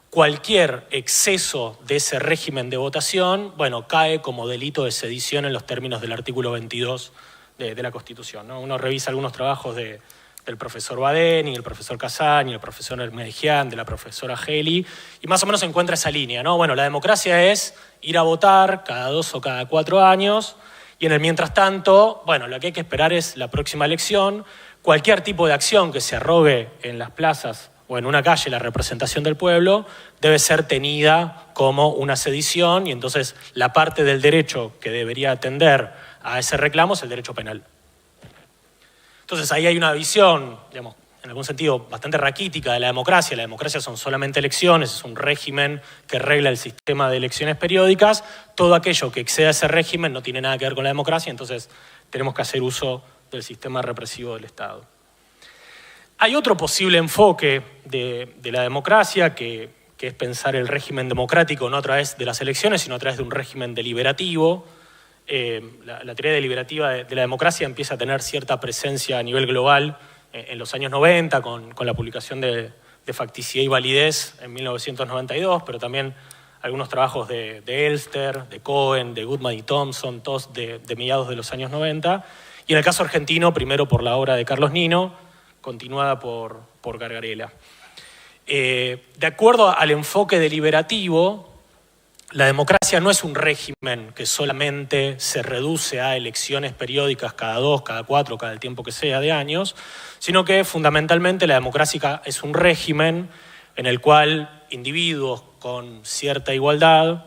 cualquier exceso de ese régimen de votación, bueno, cae como delito de sedición en los términos del artículo 22 de la Constitución, ¿no? Uno revisa algunos trabajos de del profesor Badeni, el profesor Casani, el profesor Hermedigian, de la profesora Geli, y más o menos se encuentra esa línea, ¿no? Bueno, la democracia es ir a votar cada 2 o cada 4 años, y en el mientras tanto, bueno, lo que hay que esperar es la próxima elección. Cualquier tipo de acción que se arrogue en las plazas o en una calle la representación del pueblo debe ser tenida como una sedición, y entonces la parte del derecho que debería atender a ese reclamo es el derecho penal. Entonces ahí hay una visión, digamos, en algún sentido bastante raquítica de la democracia. La democracia son solamente elecciones, es un régimen que regla el sistema de elecciones periódicas. Todo aquello que exceda ese régimen no tiene nada que ver con la democracia, entonces tenemos que hacer uso del sistema represivo del Estado. Hay otro posible enfoque de la democracia que es pensar el régimen democrático no a través de las elecciones, sino a través de un régimen deliberativo. La teoría deliberativa de la democracia empieza a tener cierta presencia a nivel global en los años 90 con la publicación de Facticidad y Validez en 1992, pero también algunos trabajos de Elster, de Cohen, de Goodman y Thompson, todos de mediados de los años 90. Y en el caso argentino, primero por la obra de Carlos Nino, continuada por Gargarella. De acuerdo al enfoque deliberativo, la democracia no es un régimen que solamente se reduce a elecciones periódicas cada 2, cada 4, cada el tiempo que sea de años, sino que fundamentalmente la democracia es un régimen en el cual individuos con cierta igualdad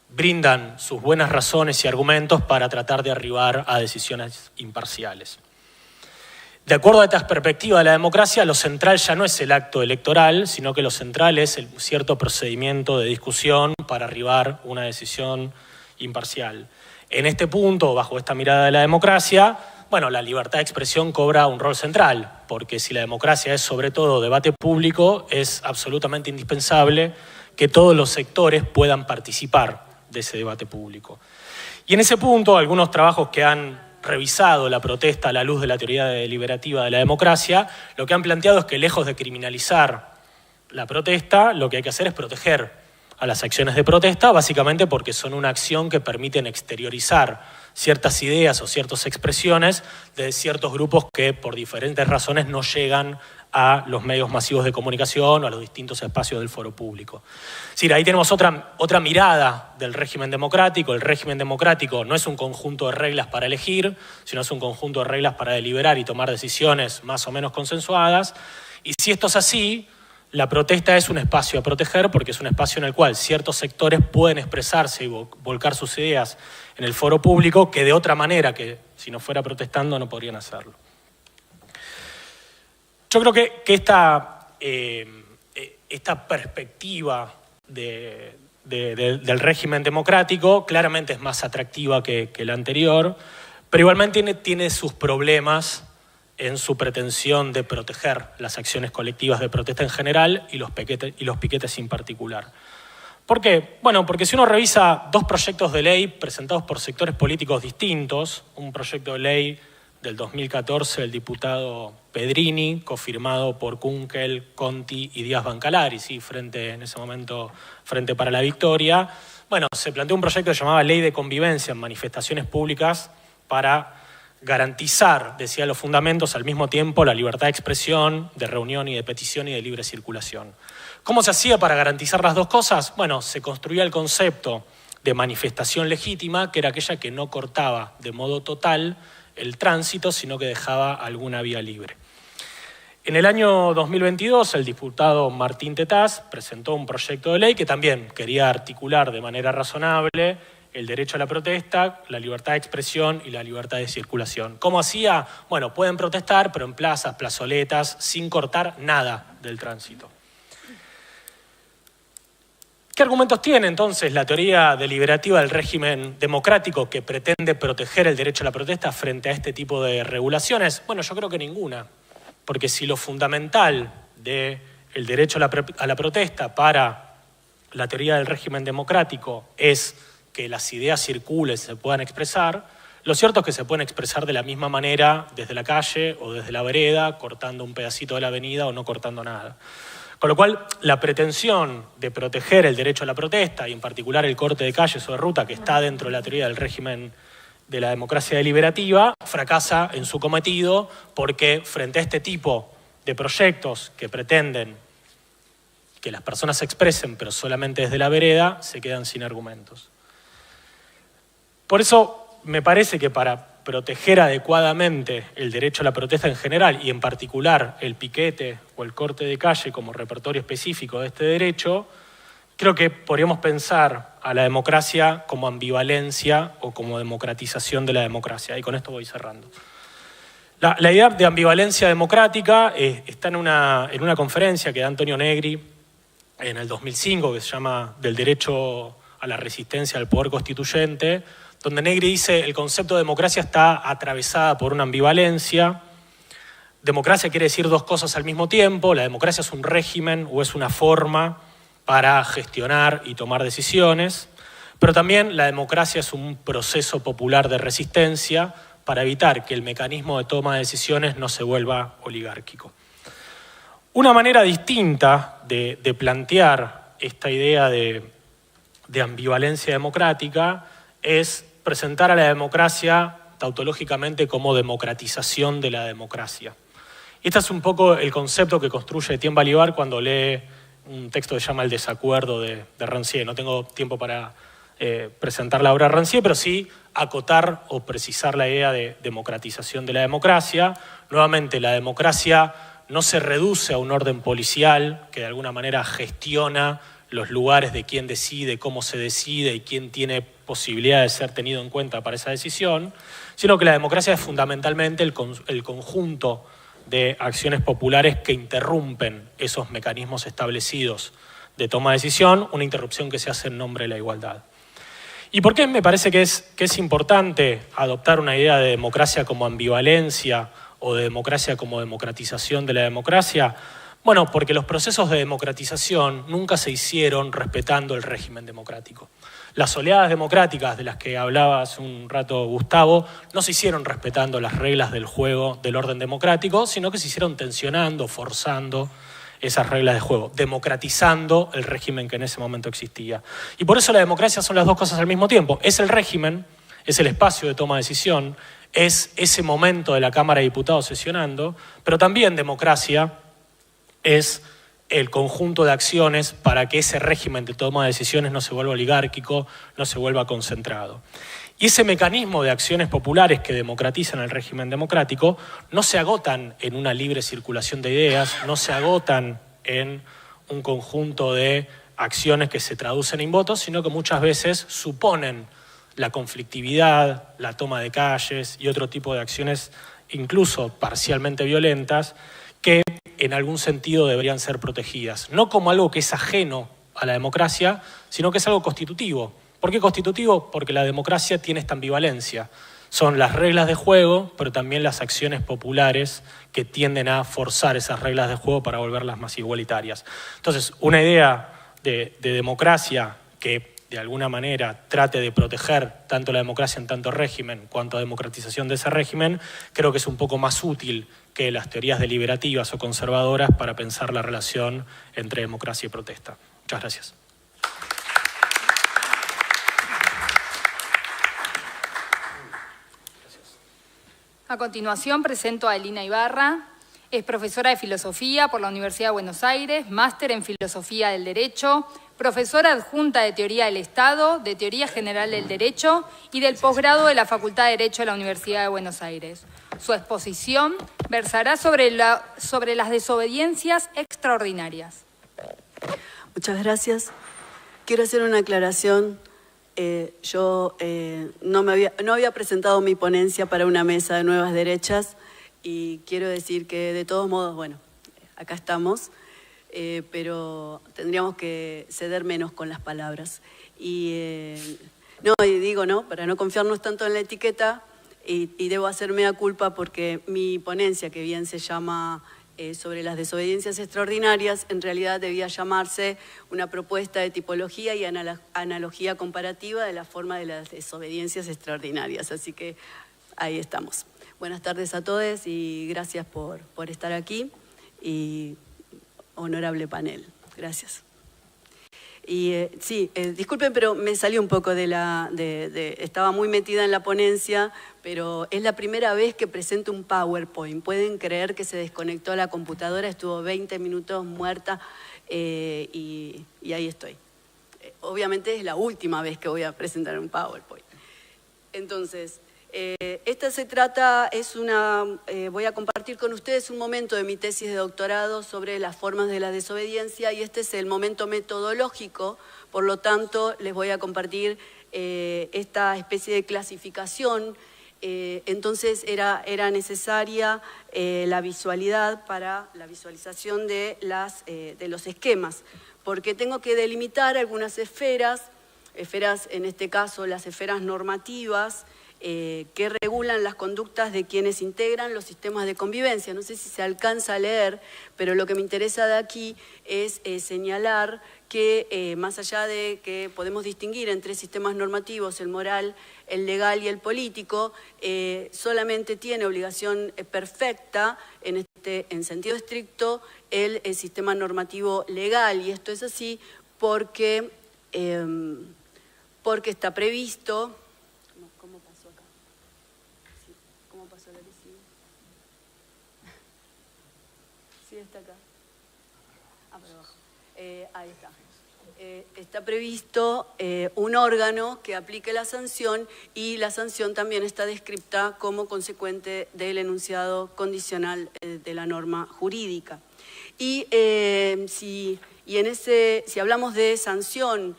brindan sus buenas razones y argumentos para tratar de arribar a decisiones imparciales. De acuerdo a esta perspectiva de la democracia, lo central ya no es el acto electoral, sino que lo central es el cierto procedimiento de discusión para arribar a una decisión imparcial. En este punto, bajo esta mirada de la democracia, bueno, la libertad de expresión cobra un rol central, porque si la democracia es sobre todo debate público, es absolutamente indispensable que todos los sectores puedan participar de ese debate público. Y en ese punto, algunos trabajos que han revisado la protesta a la luz de la teoría deliberativa de la democracia, lo que han planteado es que lejos de criminalizar la protesta, lo que hay que hacer es proteger a las acciones de protesta, básicamente porque son una acción que permiten exteriorizar ciertas ideas o ciertas expresiones de ciertos grupos que por diferentes razones no llegan a los medios masivos de comunicación o a los distintos espacios del foro público. Es decir, ahí tenemos otra mirada del régimen democrático. El régimen democrático no es un conjunto de reglas para elegir, sino es un conjunto de reglas para deliberar y tomar decisiones más o menos consensuadas. Y si esto es así, la protesta es un espacio a proteger porque es un espacio en el cual ciertos sectores pueden expresarse y volcar sus ideas en el foro público que de otra manera, que si no fuera protestando, no podrían hacerlo. Yo creo que esta perspectiva del régimen democrático claramente es más atractiva que la anterior, pero igualmente tiene sus problemas en su pretensión de proteger las acciones colectivas de protesta en general y los piquetes en particular. ¿Por qué? Bueno, porque si uno revisa 2 proyectos de ley presentados por sectores políticos distintos, un proyecto de ley del 2014 del diputado Pedrini, cofirmado por Kunkel, Conti y Díaz Bancalari, ¿sí? En ese momento, Frente para la Victoria. Bueno, se planteó un proyecto que se llamaba Ley de Convivencia en Manifestaciones Públicas para garantizar, decía los fundamentos, al mismo tiempo la libertad de expresión, de reunión y de petición y de libre circulación. ¿Cómo se hacía para garantizar las dos cosas? Bueno, se construía el concepto de manifestación legítima, que era aquella que no cortaba de modo total el tránsito, sino que dejaba alguna vía libre. En el año 2022, el diputado Martín Tetaz presentó un proyecto de ley que también quería articular de manera razonable el derecho a la protesta, la libertad de expresión y la libertad de circulación. ¿Cómo hacía? Bueno, pueden protestar, pero en plazas, plazoletas, sin cortar nada del tránsito. ¿Qué argumentos tiene entonces la teoría deliberativa del régimen democrático que pretende proteger el derecho a la protesta frente a este tipo de regulaciones? Bueno, yo creo que ninguna, porque si lo fundamental del derecho a la protesta para la teoría del régimen democrático es que las ideas circulen y se puedan expresar, lo cierto es que se pueden expresar de la misma manera desde la calle o desde la vereda, cortando un pedacito de la avenida o no cortando nada. Con lo cual, la pretensión de proteger el derecho a la protesta, y en particular el corte de calles o de ruta, que está dentro de la teoría del régimen de la democracia deliberativa fracasa en su cometido porque frente a este tipo de proyectos que pretenden que las personas se expresen pero solamente desde la vereda, se quedan sin argumentos. Por eso me parece que para proteger adecuadamente el derecho a la protesta en general y en particular el piquete o el corte de calle como repertorio específico de este derecho, creo que podríamos pensar a la democracia como ambivalencia o como democratización de la democracia. Y con esto voy cerrando. La idea de ambivalencia democrática está en una conferencia que da Antonio Negri en el 2005, que se llama Del derecho a la resistencia al poder constituyente, donde Negri dice el concepto de democracia está atravesada por una ambivalencia. Democracia quiere decir dos cosas al mismo tiempo. La democracia es un régimen o es una forma para gestionar y tomar decisiones, pero también la democracia es un proceso popular de resistencia para evitar que el mecanismo de toma de decisiones no se vuelva oligárquico. Una manera distinta de plantear esta idea de ambivalencia democrática es presentar a la democracia tautológicamente como democratización de la democracia. Este es un poco el concepto que construye Etienne Balibar cuando lee un texto que se llama El desacuerdo de Rancière. No tengo tiempo para presentar la obra de Rancière, pero sí acotar o precisar la idea de democratización de la democracia. Nuevamente, la democracia no se reduce a un orden policial que de alguna manera gestiona los lugares de quién decide, cómo se decide y quién tiene posibilidad de ser tenido en cuenta para esa decisión, sino que la democracia es fundamentalmente el conjunto de acciones populares que interrumpen esos mecanismos establecidos de toma de decisión, una interrupción que se hace en nombre de la igualdad. ¿Y por qué me parece que es importante adoptar una idea de democracia como ambivalencia o de democracia como democratización de la democracia? Bueno, porque los procesos de democratización nunca se hicieron respetando el régimen democrático. Las oleadas democráticas de las que hablaba hace un rato Gustavo no se hicieron respetando las reglas del juego del orden democrático, sino que se hicieron tensionando, forzando esas reglas de juego, democratizando el régimen que en ese momento existía. Y por eso la democracia son las dos cosas al mismo tiempo. Es el régimen, es el espacio de toma de decisión, es ese momento de la Cámara de Diputados sesionando, pero también democracia es el conjunto de acciones para que ese régimen de toma de decisiones no se vuelva oligárquico, no se vuelva concentrado. Y ese mecanismo de acciones populares que democratizan el régimen democrático no se agotan en una libre circulación de ideas, no se agotan en un conjunto de acciones que se traducen en votos, sino que muchas veces suponen la conflictividad, la toma de calles y otro tipo de acciones incluso parcialmente violentas que en algún sentido deberían ser protegidas. No como algo que es ajeno a la democracia, sino que es algo constitutivo. ¿Por qué constitutivo? Porque la democracia tiene esta ambivalencia. Son las reglas de juego, pero también las acciones populares que tienden a forzar esas reglas de juego para volverlas más igualitarias. Entonces, una idea de democracia que de alguna manera trate de proteger tanto la democracia en tanto régimen cuanto a democratización de ese régimen, creo que es un poco más útil que las teorías deliberativas o conservadoras para pensar la relación entre democracia y protesta. Muchas gracias. A continuación presento a Elina Ibarra. Es profesora de Filosofía por la Universidad de Buenos Aires, máster en Filosofía del Derecho, profesora adjunta de Teoría del Estado, de Teoría General del Derecho y del posgrado de la Facultad de Derecho de la Universidad de Buenos Aires. Su exposición versará sobre las desobediencias extraordinarias. Muchas gracias. Quiero hacer una aclaración. Yo no había presentado mi ponencia para una mesa de nuevas derechas y quiero decir que de todos modos, bueno, acá estamos, pero tendríamos que ceder menos con las palabras. Y digo, para no confiarnos tanto en la etiqueta, y debo hacerme la culpa porque mi ponencia, que bien se llama sobre las desobediencias extraordinarias, en realidad debía llamarse una propuesta de tipología y analogía comparativa de la forma de las desobediencias extraordinarias. Así que ahí estamos. Buenas tardes a todos y gracias por estar aquí y honorable panel. Gracias. Y sí, disculpen, pero me salió un poco estaba muy metida en la ponencia, pero es la primera vez que presento un PowerPoint. Pueden creer que se desconectó la computadora, estuvo 20 minutos muerta y ahí estoy. Obviamente es la última vez que voy a presentar un PowerPoint. Entonces, esta se trata, voy a compartir con ustedes un momento de mi tesis de doctorado sobre las formas de la desobediencia y este es el momento metodológico, por lo tanto les voy a compartir esta especie de clasificación. Entonces era necesaria la visualidad para la visualización de los esquemas, porque tengo que delimitar algunas esferas en este caso las esferas normativas, que regulan las conductas de quienes integran los sistemas de convivencia. No sé si se alcanza a leer, pero lo que me interesa de aquí es señalar que más allá de que podemos distinguir entre sistemas normativos, el moral, el legal y el político, solamente tiene obligación perfecta, en sentido estricto, el sistema normativo legal. Y esto es así porque está previsto. ¿Cómo pasó acá? Sí, ¿cómo pasó la visión? Sí, está acá. Por abajo. Ahí está. Está previsto un órgano que aplique la sanción y la sanción también está descripta como consecuente del enunciado condicional de la norma jurídica. Y si hablamos de sanción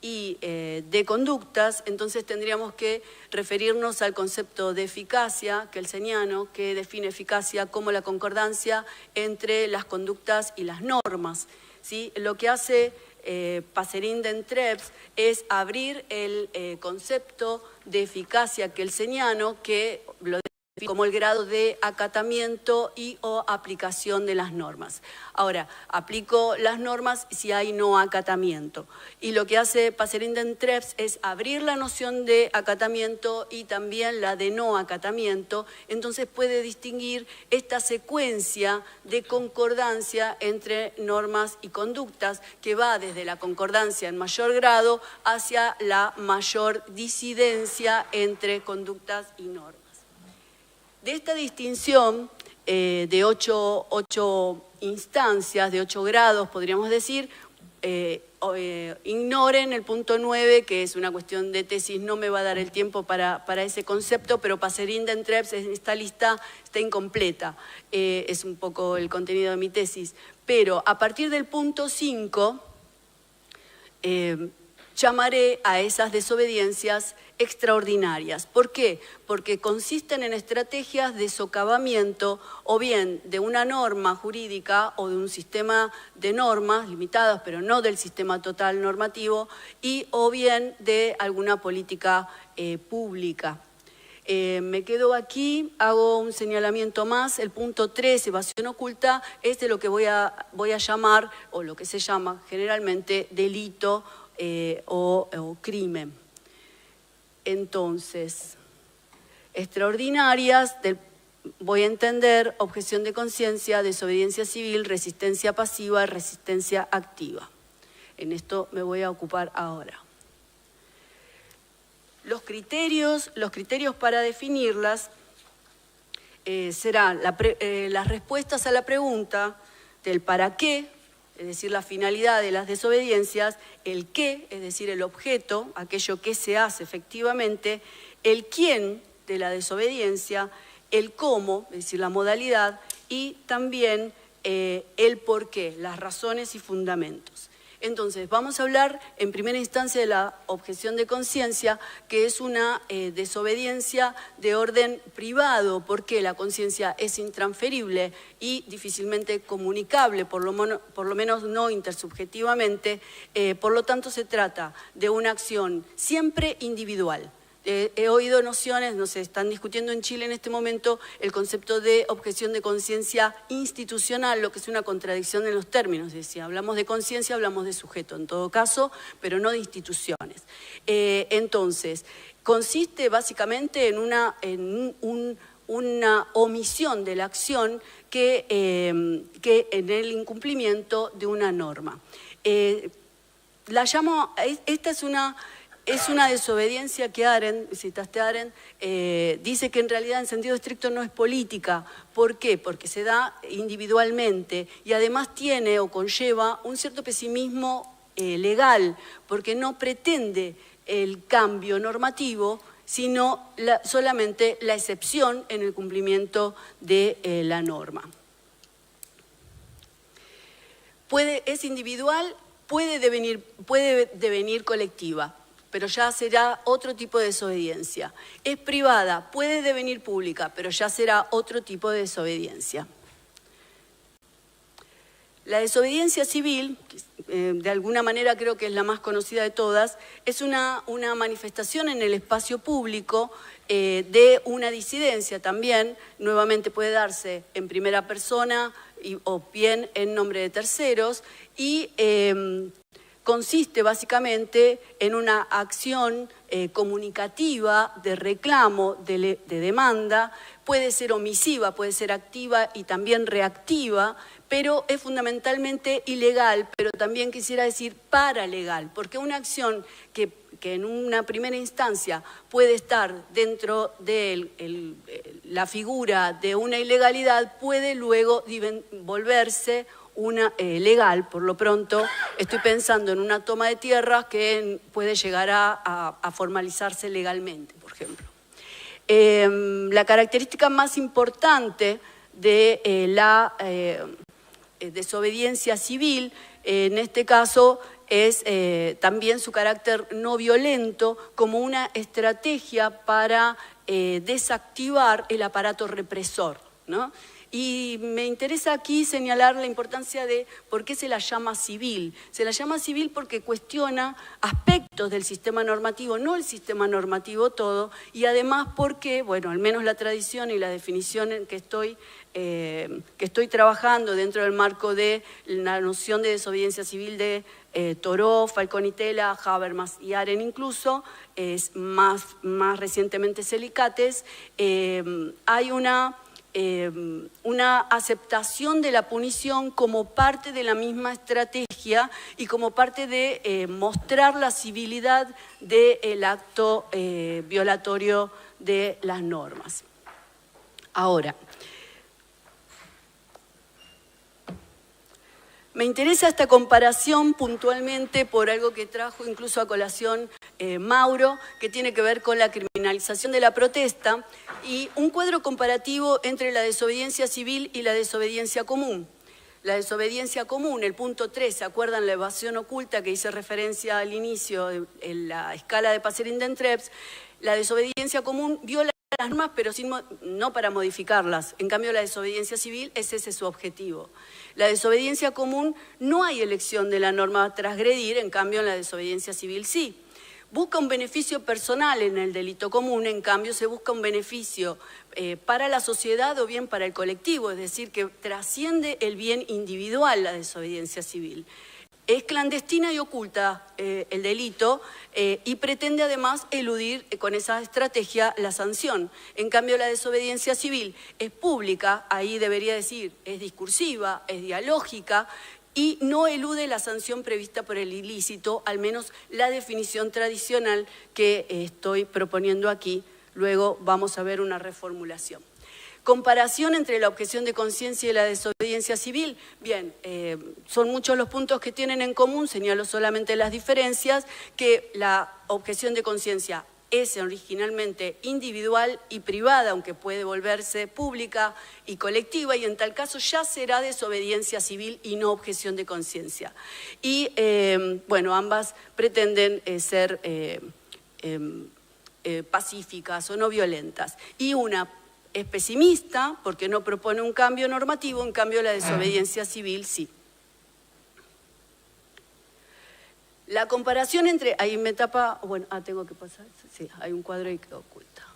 y de conductas, entonces tendríamos que referirnos al concepto de eficacia, que el seniano, que define eficacia como la concordancia entre las conductas y las normas, ¿sí? Lo que hace Passerin d'Entrepes es abrir el concepto de eficacia que el seniano, que lo define como el grado de acatamiento y o aplicación de las normas. Ahora, aplico las normas si hay no acatamiento. Y lo que hace Passerin d'Entrepes es abrir la noción de acatamiento y también la de no acatamiento. Entonces puede distinguir esta secuencia de concordancia entre normas y conductas que va desde la concordancia en mayor grado hacia la mayor disidencia entre conductas y normas. De esta distinción de 8 instancias, de 8 grados, podríamos decir, ignoren el punto 9, que es una cuestión de tesis, no me va a dar el tiempo para ese concepto, pero Passerin d'Entrepes en esta lista está incompleta, es un poco el contenido de mi tesis. Pero a partir del punto 5, llamaré a esas desobediencias extraordinarias. ¿Por qué? Porque consisten en estrategias de socavamiento o bien de una norma jurídica o de un sistema de normas limitadas, pero no del sistema total normativo, y o bien de alguna política pública. Me quedo aquí, hago un señalamiento más. El punto 3, evasión oculta, es de lo que voy a llamar, o lo que se llama generalmente, delito o crimen. Entonces, extraordinarias, voy a entender objeción de conciencia, desobediencia civil, resistencia pasiva, resistencia activa. En esto me voy a ocupar ahora. Los criterios para definirlas serán las respuestas a la pregunta del para qué, es decir, la finalidad de las desobediencias, el qué, es decir, el objeto, aquello que se hace efectivamente, el quién de la desobediencia, el cómo, es decir, la modalidad, y también el por qué, las razones y fundamentos. Entonces, vamos a hablar en primera instancia de la objeción de conciencia, que es una desobediencia de orden privado, porque la conciencia es intransferible y difícilmente comunicable, por lo menos no intersubjetivamente. Por lo tanto, se trata de una acción siempre individual. He oído nociones, no sé, están discutiendo en Chile en este momento el concepto de objeción de conciencia institucional, lo que es una contradicción en los términos. Es decir, hablamos de conciencia, hablamos de sujeto en todo caso, pero no de instituciones. Entonces, consiste básicamente en una omisión de la acción que en el incumplimiento de una norma. esta es una desobediencia que Arendt, citaste a Arendt, dice que en realidad en sentido estricto no es política. ¿Por qué? Porque se da individualmente y además tiene o conlleva un cierto pesimismo legal, porque no pretende el cambio normativo, sino solamente la excepción en el cumplimiento de la norma. Es individual, puede devenir colectiva, pero ya será otro tipo de desobediencia. Es privada, puede devenir pública, pero ya será otro tipo de desobediencia. La desobediencia civil, de alguna manera creo que es la más conocida de todas, es una manifestación en el espacio público de una disidencia también, nuevamente puede darse en primera persona o bien en nombre de terceros, y consiste básicamente en una acción comunicativa de reclamo, de demanda. Puede ser omisiva, puede ser activa y también reactiva, pero es fundamentalmente ilegal, pero también quisiera decir paralegal, porque una acción que en una primera instancia puede estar dentro de la figura de una ilegalidad, puede luego volverse una legal. Por lo pronto, estoy pensando en una toma de tierras que puede llegar a formalizarse legalmente, por ejemplo. La característica más importante de la desobediencia civil, en este caso, es también su carácter no violento como una estrategia para desactivar el aparato represor, ¿no? Y me interesa aquí señalar la importancia de por qué se la llama civil. Se la llama civil porque cuestiona aspectos del sistema normativo, no el sistema normativo todo, y además porque, bueno, al menos la tradición y la definición en que estoy trabajando dentro del marco de la noción de desobediencia civil de Thoreau, Falconitela, Habermas y Arendt incluso, es más recientemente Selicates, hay una aceptación de la punición como parte de la misma estrategia y como parte de mostrar la civilidad del acto violatorio de las normas. Ahora, me interesa esta comparación puntualmente por algo que trajo incluso a colación Mauro, que tiene que ver con la criminalización de la protesta y un cuadro comparativo entre la desobediencia civil y la desobediencia común. La desobediencia común, el punto 3, ¿se acuerdan la evasión oculta que hice referencia al inicio en la escala de Passerinden-Trebs? La desobediencia común viola las normas, pero no para modificarlas. En cambio, la desobediencia civil es ese su objetivo. La desobediencia común no hay elección de la norma a transgredir, en cambio en la desobediencia civil sí. Busca un beneficio personal en el delito común, en cambio se busca un beneficio para la sociedad o bien para el colectivo, es decir, que trasciende el bien individual la desobediencia civil. Es clandestina y oculta el delito y pretende además eludir con esa estrategia la sanción. En cambio, la desobediencia civil es pública, ahí debería decir, es discursiva, es dialógica y no elude la sanción prevista por el ilícito, al menos la definición tradicional que estoy proponiendo aquí. Luego vamos a ver una reformulación. Comparación entre la objeción de conciencia y la desobediencia civil. Bien, son muchos los puntos que tienen en común, señalo solamente las diferencias, que la objeción de conciencia es originalmente individual y privada, aunque puede volverse pública y colectiva, y en tal caso ya será desobediencia civil y no objeción de conciencia. Y, bueno, ambas pretenden ser pacíficas o no violentas. Y una es pesimista porque no propone un cambio normativo, en cambio la desobediencia civil sí. La comparación entre, ahí me tapa, bueno, tengo que pasar, sí, hay un cuadro ahí que oculta.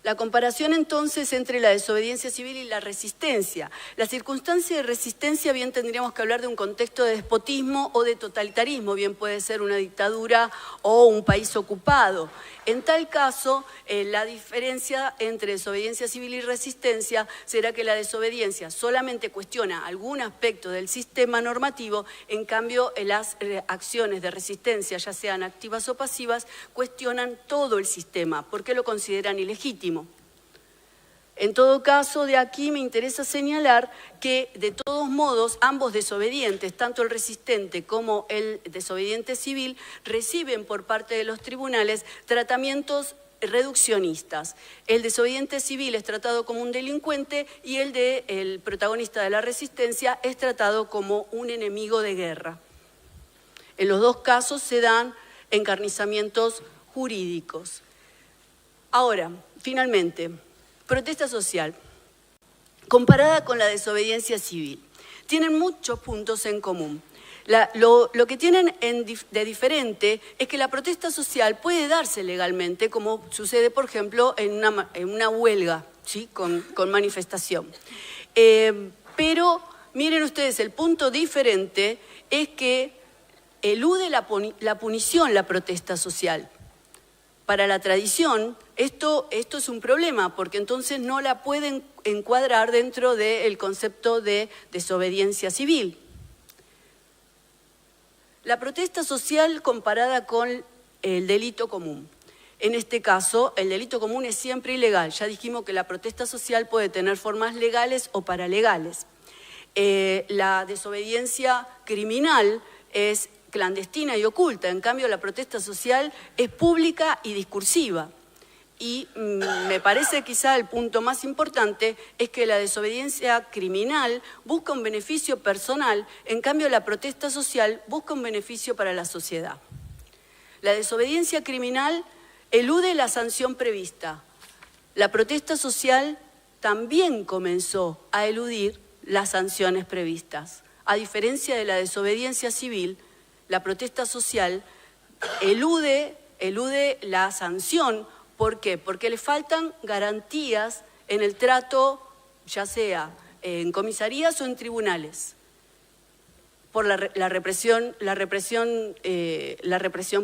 La comparación entonces entre la desobediencia civil y la resistencia. La circunstancia de resistencia bien tendríamos que hablar de un contexto de despotismo o de totalitarismo, bien puede ser una dictadura o un país ocupado. En tal caso, la diferencia entre desobediencia civil y resistencia será que la desobediencia solamente cuestiona algún aspecto del sistema normativo, en cambio las acciones de resistencia, ya sean activas o pasivas, cuestionan todo el sistema porque lo consideran ilegítimo. En todo caso, de aquí me interesa señalar que, de todos modos, ambos desobedientes, tanto el resistente como el desobediente civil, reciben por parte de los tribunales tratamientos reduccionistas. El desobediente civil es tratado como un delincuente y el protagonista de la resistencia es tratado como un enemigo de guerra. En los dos casos se dan encarnizamientos jurídicos. Ahora, finalmente, protesta social, comparada con la desobediencia civil, tienen muchos puntos en común. Lo que tienen de diferente es que la protesta social puede darse legalmente, como sucede, por ejemplo, en una huelga, ¿sí? con manifestación. Pero miren ustedes, el punto diferente es que elude la punición la protesta social. Para la tradición, esto es un problema, porque entonces no la pueden encuadrar dentro del concepto de desobediencia civil. La protesta social comparada con el delito común. En este caso, el delito común es siempre ilegal. Ya dijimos que la protesta social puede tener formas legales o paralegales. La desobediencia criminal es clandestina y oculta. En cambio, la protesta social es pública y discursiva. Y me parece quizá el punto más importante es que la desobediencia criminal busca un beneficio personal, en cambio la protesta social busca un beneficio para la sociedad. La desobediencia criminal elude la sanción prevista. La protesta social también comenzó a eludir las sanciones previstas. A diferencia de la desobediencia civil, la protesta social elude la sanción. ¿Por qué? Porque le faltan garantías en el trato, ya sea en comisarías o en tribunales, por la represión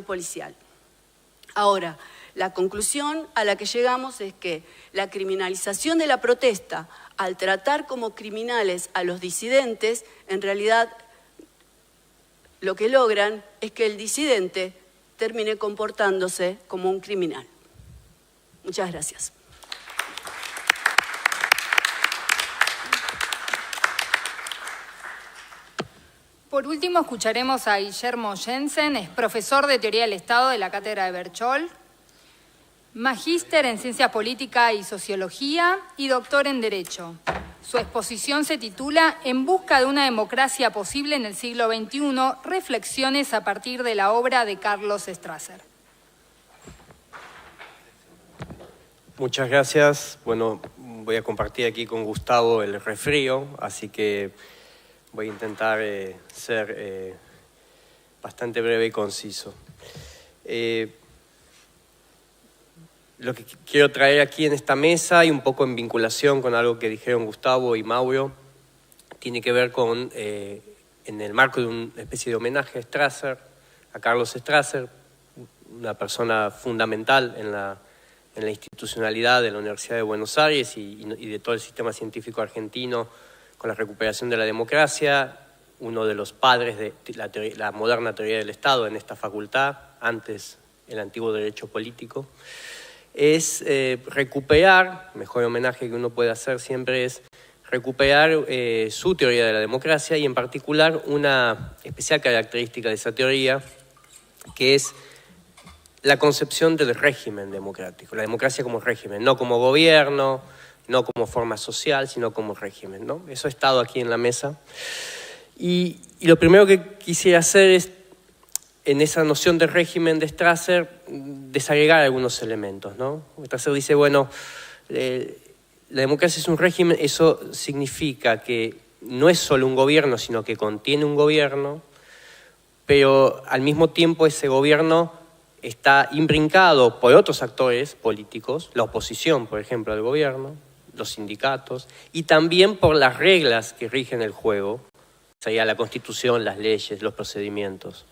policial. Ahora, la conclusión a la que llegamos es que la criminalización de la protesta, al tratar como criminales a los disidentes, en realidad lo que logran es que el disidente termine comportándose como un criminal. Muchas gracias. Por último, escucharemos a Guillermo Jensen, es profesor de Teoría del Estado de la Cátedra de Berchol, magíster en Ciencias Políticas y Sociología y doctor en Derecho. Su exposición se titula En busca de una democracia posible en el siglo XXI, reflexiones a partir de la obra de Carlos Strasser. Muchas gracias. Bueno, voy a compartir aquí con Gustavo el resfrío, así que voy a intentar ser bastante breve y conciso. Lo que quiero traer aquí en esta mesa y un poco en vinculación con algo que dijeron Gustavo y Mauro, tiene que ver con, en el marco de una especie de homenaje a Strasser, a Carlos Strasser, una persona fundamental en la institucionalidad de la Universidad de Buenos Aires y de todo el sistema científico argentino con la recuperación de la democracia, uno de los padres de la moderna teoría del Estado en esta facultad, antes el antiguo derecho político, es recuperar, mejor homenaje que uno puede hacer siempre es recuperar su teoría de la democracia y en particular una especial característica de esa teoría que es la concepción del régimen democrático, la democracia como régimen, no como gobierno, no como forma social, sino como régimen, ¿no? Eso ha estado aquí en la mesa. Y lo primero que quisiera hacer es, en esa noción de régimen de Strasser, desagregar algunos elementos, ¿no? Strasser dice, bueno, la democracia es un régimen, eso significa que no es solo un gobierno, sino que contiene un gobierno, pero al mismo tiempo ese gobierno está imbrincado por otros actores políticos, la oposición, por ejemplo, al gobierno, los sindicatos, y también por las reglas que rigen el juego, sería la Constitución, las leyes, los procedimientos.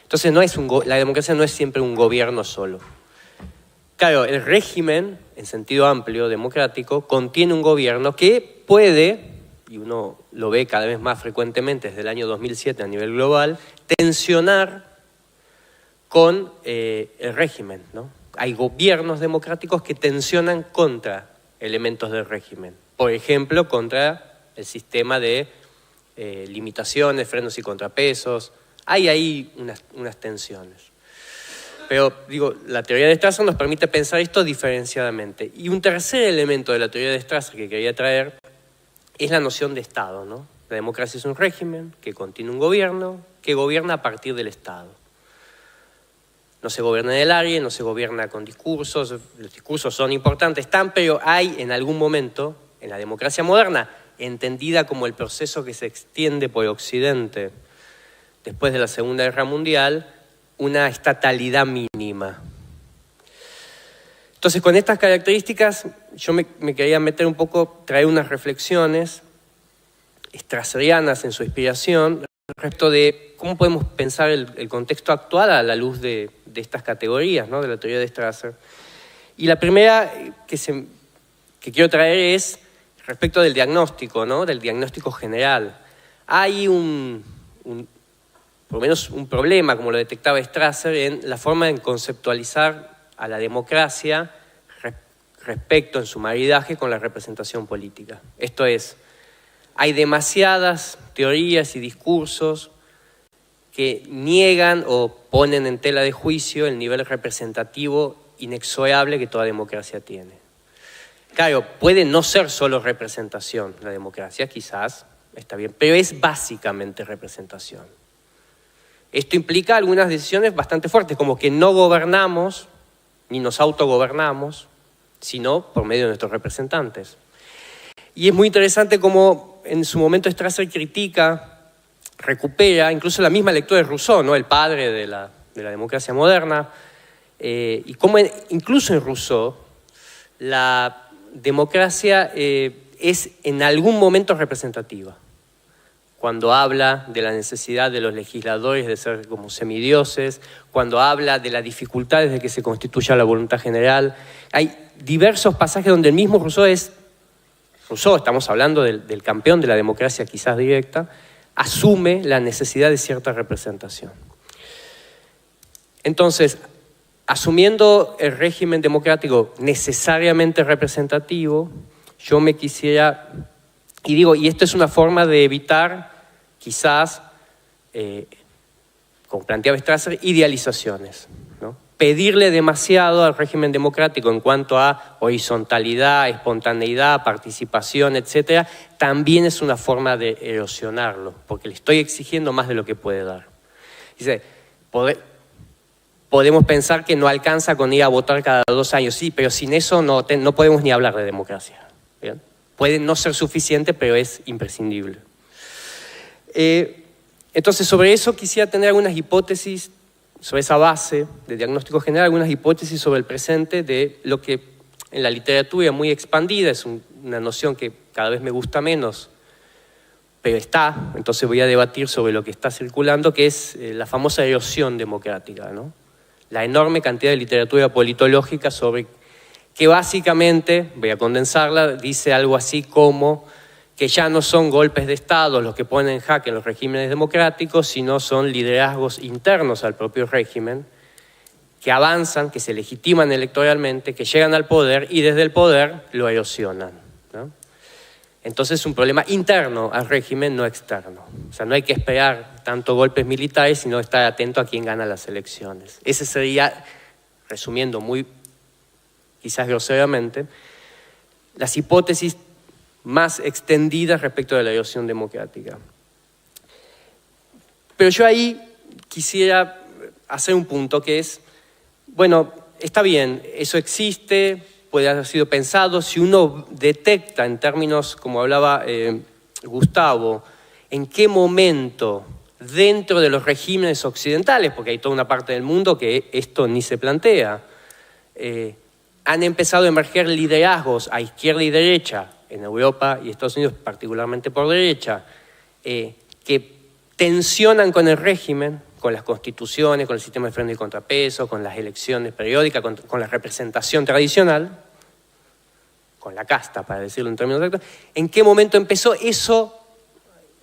Entonces la democracia no es siempre un gobierno solo. Claro, el régimen, en sentido amplio, democrático, contiene un gobierno que puede, y uno lo ve cada vez más frecuentemente desde el año 2007 a nivel global, tensionar con el régimen, ¿no? Hay gobiernos democráticos que tensionan contra elementos del régimen. Por ejemplo, contra el sistema de limitaciones, frenos y contrapesos. Hay ahí unas tensiones. Pero, digo, la teoría de Strasser nos permite pensar esto diferenciadamente. Y un tercer elemento de la teoría de Strasser que quería traer es la noción de Estado, ¿no? La democracia es un régimen que contiene un gobierno que gobierna a partir del Estado. No se gobierna en el área, no se gobierna con discursos. Los discursos son importantes, pero hay en algún momento, en la democracia moderna, entendida como el proceso que se extiende por Occidente después de la Segunda Guerra Mundial, una estatalidad mínima. Entonces, con estas características, yo me quería meter un poco, traer unas reflexiones strasserianas en su inspiración respecto de cómo podemos pensar el contexto actual a la luz de estas categorías, ¿no? De la teoría de Strasser. Y la primera que quiero traer es respecto del diagnóstico, ¿no? Del diagnóstico general. Hay por lo menos un problema, como lo detectaba Strasser, en la forma de conceptualizar a la democracia respecto en su maridaje con la representación política. Esto es, hay demasiadas teorías y discursos que niegan o ponen en tela de juicio el nivel representativo inexorable que toda democracia tiene. Claro, puede no ser solo representación la democracia, quizás, está bien, pero es básicamente representación. Esto implica algunas decisiones bastante fuertes, como que no gobernamos ni nos autogobernamos, sino por medio de nuestros representantes. Y es muy interesante cómo en su momento Strasser critica, recupera incluso la misma lectura de Rousseau, ¿no? El padre de la democracia moderna, y cómo incluso en Rousseau la democracia es en algún momento representativa. Cuando habla de la necesidad de los legisladores de ser como semidioses, cuando habla de las dificultades de que se constituya la voluntad general. Hay diversos pasajes donde el mismo Rousseau, estamos hablando del campeón de la democracia quizás directa, asume la necesidad de cierta representación. Entonces, asumiendo el régimen democrático necesariamente representativo, yo me quisiera... Y esto es una forma de evitar, quizás, como planteaba Strasser, idealizaciones, ¿no? Pedirle demasiado al régimen democrático en cuanto a horizontalidad, espontaneidad, participación, etc., también es una forma de erosionarlo, porque le estoy exigiendo más de lo que puede dar. Dice, podemos pensar que no alcanza con ir a votar cada 2 años, sí, pero sin eso no podemos ni hablar de democracia. ¿Bien? Puede no ser suficiente, pero es imprescindible. Entonces, sobre eso quisiera tener algunas hipótesis, sobre esa base de diagnóstico general, algunas hipótesis sobre el presente de lo que en la literatura muy expandida, es una noción que cada vez me gusta menos, pero está, entonces voy a debatir sobre lo que está circulando, que es la famosa erosión democrática, ¿no? La enorme cantidad de literatura politológica sobre que básicamente, voy a condensarla, dice algo así como que ya no son golpes de Estado los que ponen en jaque los regímenes democráticos, sino son liderazgos internos al propio régimen, que avanzan, que se legitiman electoralmente, que llegan al poder y desde el poder lo erosionan, ¿no? Entonces es un problema interno al régimen, no externo. O sea, no hay que esperar tanto golpes militares, sino estar atento a quién gana las elecciones. Ese sería, resumiendo muy quizás groseramente, las hipótesis más extendidas respecto de la erosión democrática. Pero yo ahí quisiera hacer un punto que es, bueno, está bien, eso existe, puede haber sido pensado, si uno detecta en términos, como hablaba Gustavo, en qué momento dentro de los regímenes occidentales, porque hay toda una parte del mundo que esto ni se plantea. Han empezado a emerger liderazgos a izquierda y derecha, en Europa y Estados Unidos particularmente por derecha, que tensionan con el régimen, con las constituciones, con el sistema de freno y contrapeso, con las elecciones periódicas, con la representación tradicional, con la casta, para decirlo en términos exactos. ¿En qué momento empezó? Eso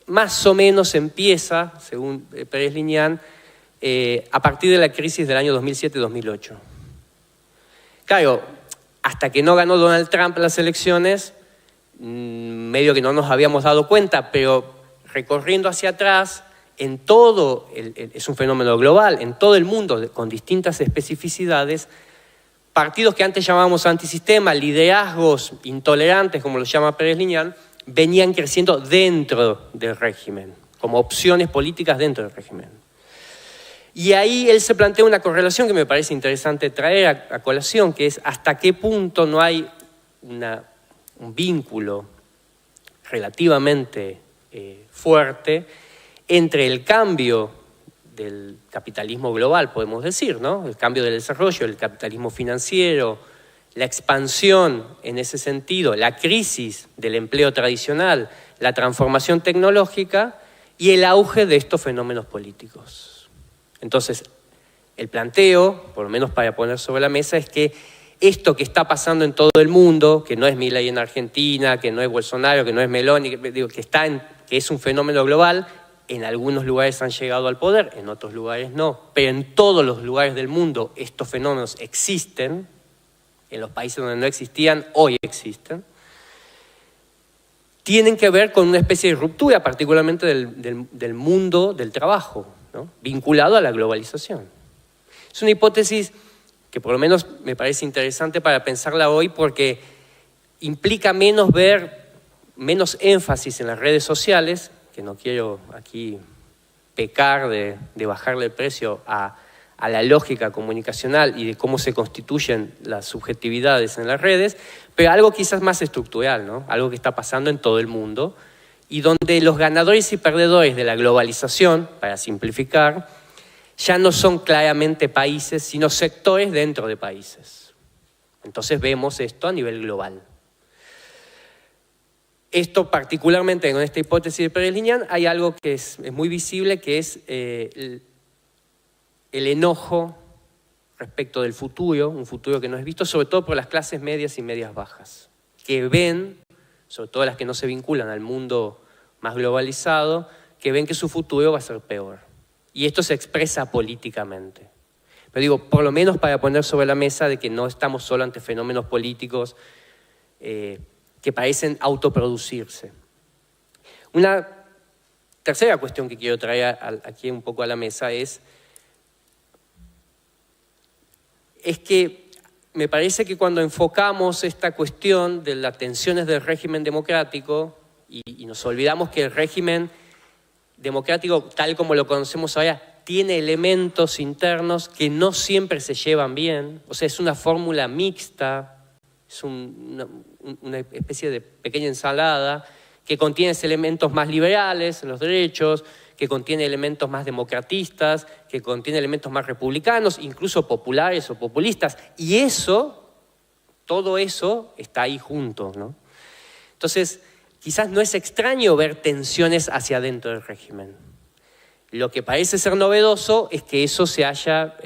más o menos empieza, según Pérez Liñán, a partir de la crisis del año 2007-2008. Claro, hasta que no ganó Donald Trump las elecciones, medio que no nos habíamos dado cuenta, pero recorriendo hacia atrás, en todo, es un fenómeno global, en todo el mundo, con distintas especificidades, partidos que antes llamábamos antisistema, liderazgos intolerantes, como los llama Pérez Liñán, venían creciendo dentro del régimen, como opciones políticas dentro del régimen. Y ahí él se plantea una correlación que me parece interesante traer a colación, que es hasta qué punto no hay un vínculo relativamente fuerte entre el cambio del capitalismo global, podemos decir, ¿no? El cambio del desarrollo, el capitalismo financiero, la expansión en ese sentido, la crisis del empleo tradicional, la transformación tecnológica y el auge de estos fenómenos políticos. Entonces, el planteo, por lo menos para poner sobre la mesa, es que esto que está pasando en todo el mundo, que no es Milei en Argentina, que no es Bolsonaro, que no es Meloni, que es un fenómeno global, en algunos lugares han llegado al poder, en otros lugares no, pero en todos los lugares del mundo estos fenómenos existen, en los países donde no existían, hoy existen, tienen que ver con una especie de ruptura, particularmente del mundo del trabajo, ¿no? Vinculado a la globalización. Es una hipótesis que por lo menos me parece interesante para pensarla hoy porque implica menos énfasis en las redes sociales, que no quiero aquí pecar de bajarle el precio a la lógica comunicacional y de cómo se constituyen las subjetividades en las redes, pero algo quizás más estructural, ¿no? Algo que está pasando en todo el mundo y donde los ganadores y perdedores de la globalización, para simplificar, ya no son claramente países, sino sectores dentro de países. Entonces vemos esto a nivel global. Esto particularmente con esta hipótesis de Pérez Liñán hay algo que es muy visible, que es el enojo respecto del futuro, un futuro que no es visto, sobre todo por las clases medias y medias bajas, que ven, sobre todo las que no se vinculan al mundo más globalizado, que ven que su futuro va a ser peor. Y esto se expresa políticamente. Pero digo, por lo menos para poner sobre la mesa de que no estamos solo ante fenómenos políticos que parecen autoproducirse. Una tercera cuestión que quiero traer aquí un poco a la mesa es que me parece que cuando enfocamos esta cuestión de las tensiones del régimen democrático y nos olvidamos que el régimen democrático, tal como lo conocemos ahora, tiene elementos internos que no siempre se llevan bien, o sea, es una fórmula mixta, es una especie de pequeña ensalada que contiene elementos más liberales en los derechos, que contiene elementos más democratistas, que contiene elementos más republicanos, incluso populares o populistas. Y eso, todo eso está ahí junto, ¿no? Entonces, quizás no es extraño ver tensiones hacia adentro del régimen. Lo que parece ser novedoso es que eso se haya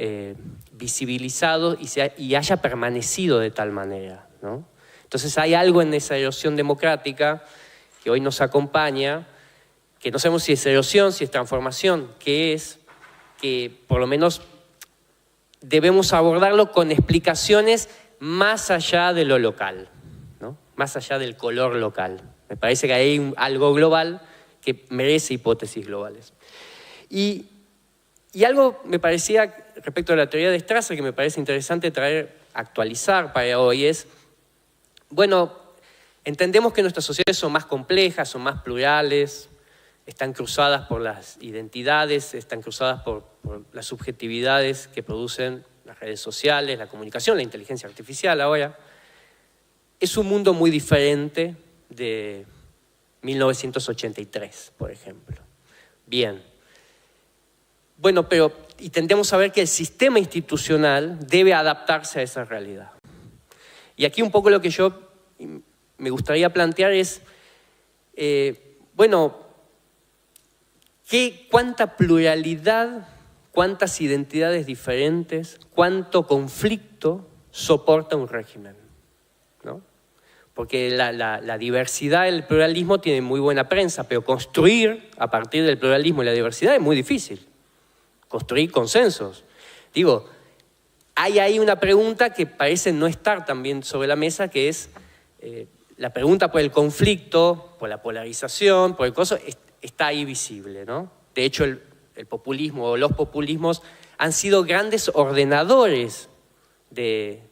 visibilizado y haya permanecido de tal manera, ¿no? Entonces hay algo en esa erosión democrática que hoy nos acompaña, que no sabemos si es erosión, si es transformación, que por lo menos debemos abordarlo con explicaciones más allá de lo local, ¿no? Más allá del color local. Me parece que hay algo global que merece hipótesis globales. Y algo me parecía, respecto a la teoría de Strasser, que me parece interesante actualizar para hoy es, bueno, entendemos que nuestras sociedades son más complejas, son más plurales, están cruzadas por las identidades, están cruzadas por las subjetividades que producen las redes sociales, la comunicación, la inteligencia artificial ahora. Es un mundo muy diferente de 1983, por ejemplo. Bien, Bueno, pero tendemos a ver que el sistema institucional debe adaptarse a esa realidad. Y aquí un poco lo que yo me gustaría plantear es, bueno, ¿cuánta pluralidad, cuántas identidades diferentes, cuánto conflicto soporta un régimen? ¿No? Porque la diversidad, el pluralismo tiene muy buena prensa, pero construir a partir del pluralismo y la diversidad es muy difícil. Construir consensos. Digo, hay ahí una pregunta que parece no estar también sobre la mesa, que es la pregunta por el conflicto, por la polarización, por el coso, está ahí visible, ¿no? De hecho, el populismo o los populismos han sido grandes ordenadores de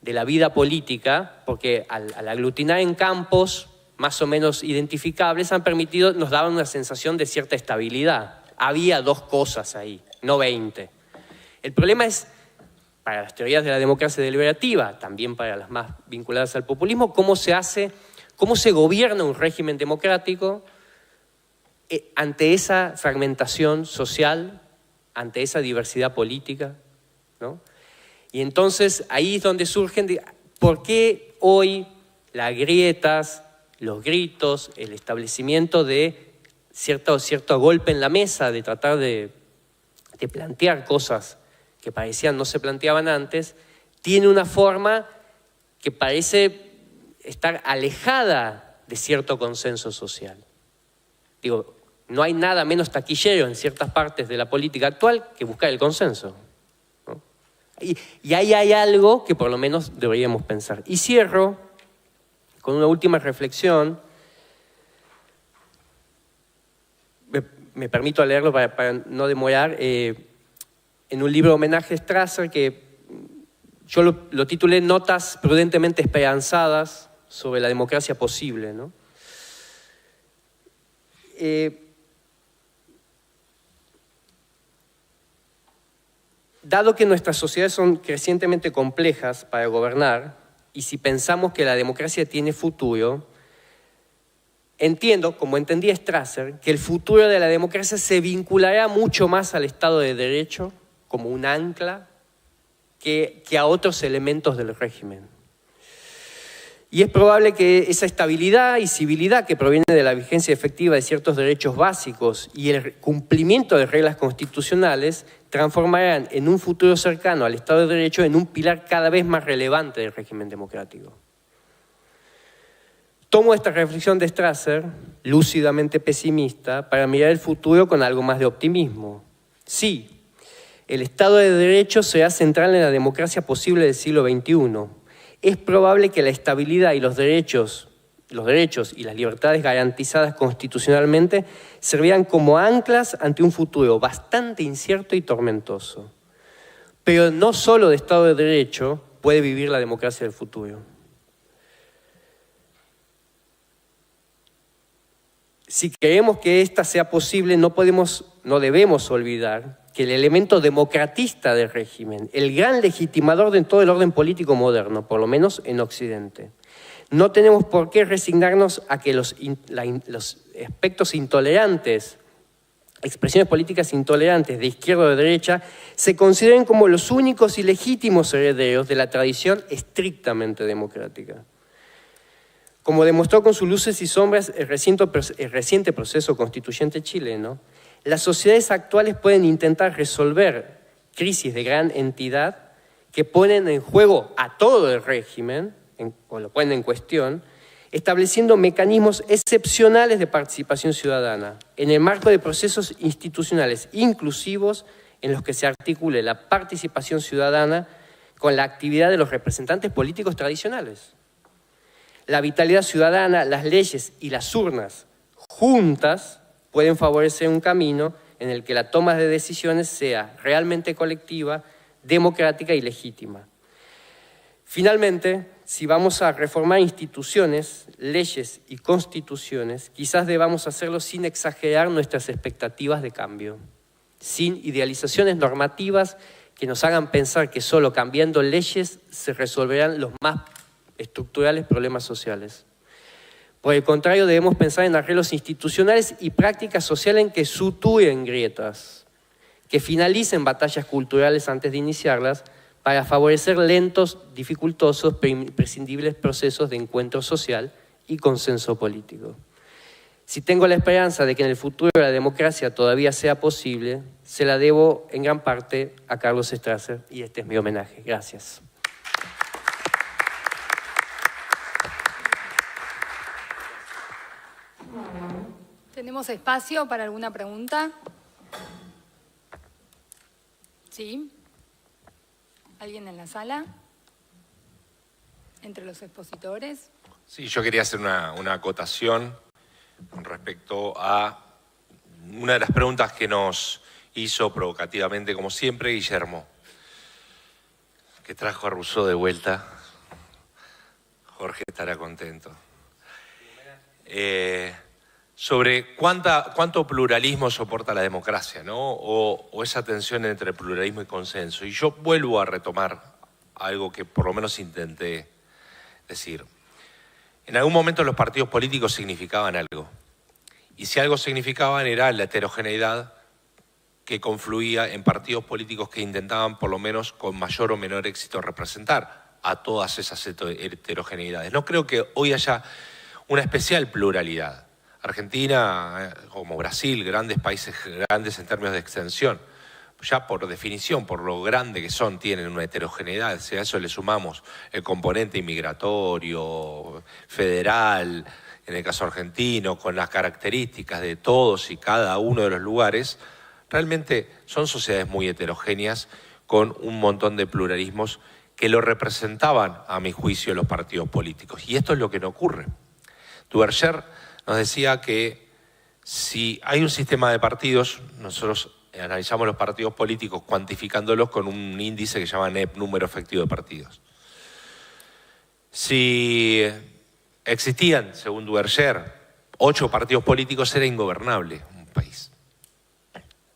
la vida política, porque al aglutinar en campos más o menos identificables nos daban una sensación de cierta estabilidad. Había dos cosas ahí, no 20. El problema es, para las teorías de la democracia deliberativa, también para las más vinculadas al populismo, cómo se gobierna un régimen democrático ante esa fragmentación social, ante esa diversidad política, ¿no? Y entonces ahí es donde surgen, ¿por qué hoy las grietas, los gritos, el establecimiento de cierto golpe en la mesa, de tratar de plantear cosas que parecían no se planteaban antes, tiene una forma que parece estar alejada de cierto consenso social? Digo, no hay nada menos taquillero en ciertas partes de la política actual que buscar el consenso, ¿no? Y ahí hay algo que por lo menos deberíamos pensar. Y cierro con una última reflexión. Me permito leerlo para no demorar, en un libro homenaje a Strasser que yo lo titulé Notas prudentemente esperanzadas sobre la democracia posible, ¿no? Dado que nuestras sociedades son crecientemente complejas para gobernar, y si pensamos que la democracia tiene futuro, entiendo, como entendía Strasser, que el futuro de la democracia se vinculará mucho más al Estado de Derecho como un ancla que a otros elementos del régimen. Y es probable que esa estabilidad y civilidad que proviene de la vigencia efectiva de ciertos derechos básicos y el cumplimiento de reglas constitucionales transformarán en un futuro cercano al Estado de Derecho en un pilar cada vez más relevante del régimen democrático. Tomo esta reflexión de Strasser, lúcidamente pesimista, para mirar el futuro con algo más de optimismo. Sí, el Estado de Derecho será central en la democracia posible del siglo XXI. Es probable que la estabilidad y los derechos y las libertades garantizadas constitucionalmente servirán como anclas ante un futuro bastante incierto y tormentoso. Pero no solo de Estado de Derecho puede vivir la democracia del futuro. Si queremos que esta sea posible, no debemos olvidar que el elemento democratista del régimen, el gran legitimador de todo el orden político moderno, por lo menos en Occidente, no tenemos por qué resignarnos a que los aspectos intolerantes, expresiones políticas intolerantes de izquierda o de derecha, se consideren como los únicos y legítimos herederos de la tradición estrictamente democrática. Como demostró con sus luces y sombras el reciente proceso constituyente chileno, las sociedades actuales pueden intentar resolver crisis de gran entidad que ponen en juego a todo el régimen, o lo ponen en cuestión, estableciendo mecanismos excepcionales de participación ciudadana, en el marco de procesos institucionales inclusivos en los que se articule la participación ciudadana con la actividad de los representantes políticos tradicionales. La vitalidad ciudadana, las leyes y las urnas juntas pueden favorecer un camino en el que la toma de decisiones sea realmente colectiva, democrática y legítima. Finalmente, si vamos a reformar instituciones, leyes y constituciones, quizás debamos hacerlo sin exagerar nuestras expectativas de cambio, sin idealizaciones normativas que nos hagan pensar que solo cambiando leyes se resolverán los más estructurales problemas sociales. Por el contrario, debemos pensar en arreglos institucionales y prácticas sociales en que sutúen grietas, que finalicen batallas culturales antes de iniciarlas, para favorecer lentos, dificultosos, pero imprescindibles procesos de encuentro social y consenso político. Si tengo la esperanza de que en el futuro la democracia todavía sea posible, se la debo en gran parte a Carlos Strasser, y este es mi homenaje. Gracias. ¿Tenemos espacio para alguna pregunta? ¿Sí? ¿Alguien en la sala? ¿Entre los expositores? Sí, yo quería hacer una acotación con respecto a una de las preguntas que nos hizo provocativamente, como siempre, Guillermo, que trajo a Rousseau de vuelta. Jorge estará contento. Sobre cuánto pluralismo soporta la democracia, ¿no? O esa tensión entre pluralismo y consenso. Y yo vuelvo a retomar algo que por lo menos intenté decir. En algún momento los partidos políticos significaban algo. Y si algo significaban era la heterogeneidad que confluía en partidos políticos que intentaban, por lo menos con mayor o menor éxito, representar a todas esas heterogeneidades. No creo que hoy haya una especial pluralidad. Argentina, como Brasil, grandes países, grandes en términos de extensión, ya por definición, por lo grande que son, tienen una heterogeneidad. Si a eso le sumamos el componente inmigratorio, federal, en el caso argentino, con las características de todos y cada uno de los lugares, realmente son sociedades muy heterogéneas con un montón de pluralismos que lo representaban, a mi juicio, los partidos políticos. Y esto es lo que no ocurre. Duverger nos decía que si hay un sistema de partidos, nosotros analizamos los partidos políticos cuantificándolos con un índice que se llama NEP, número efectivo de partidos. Si existían, según Duverger, 8 partidos políticos, era ingobernable un país.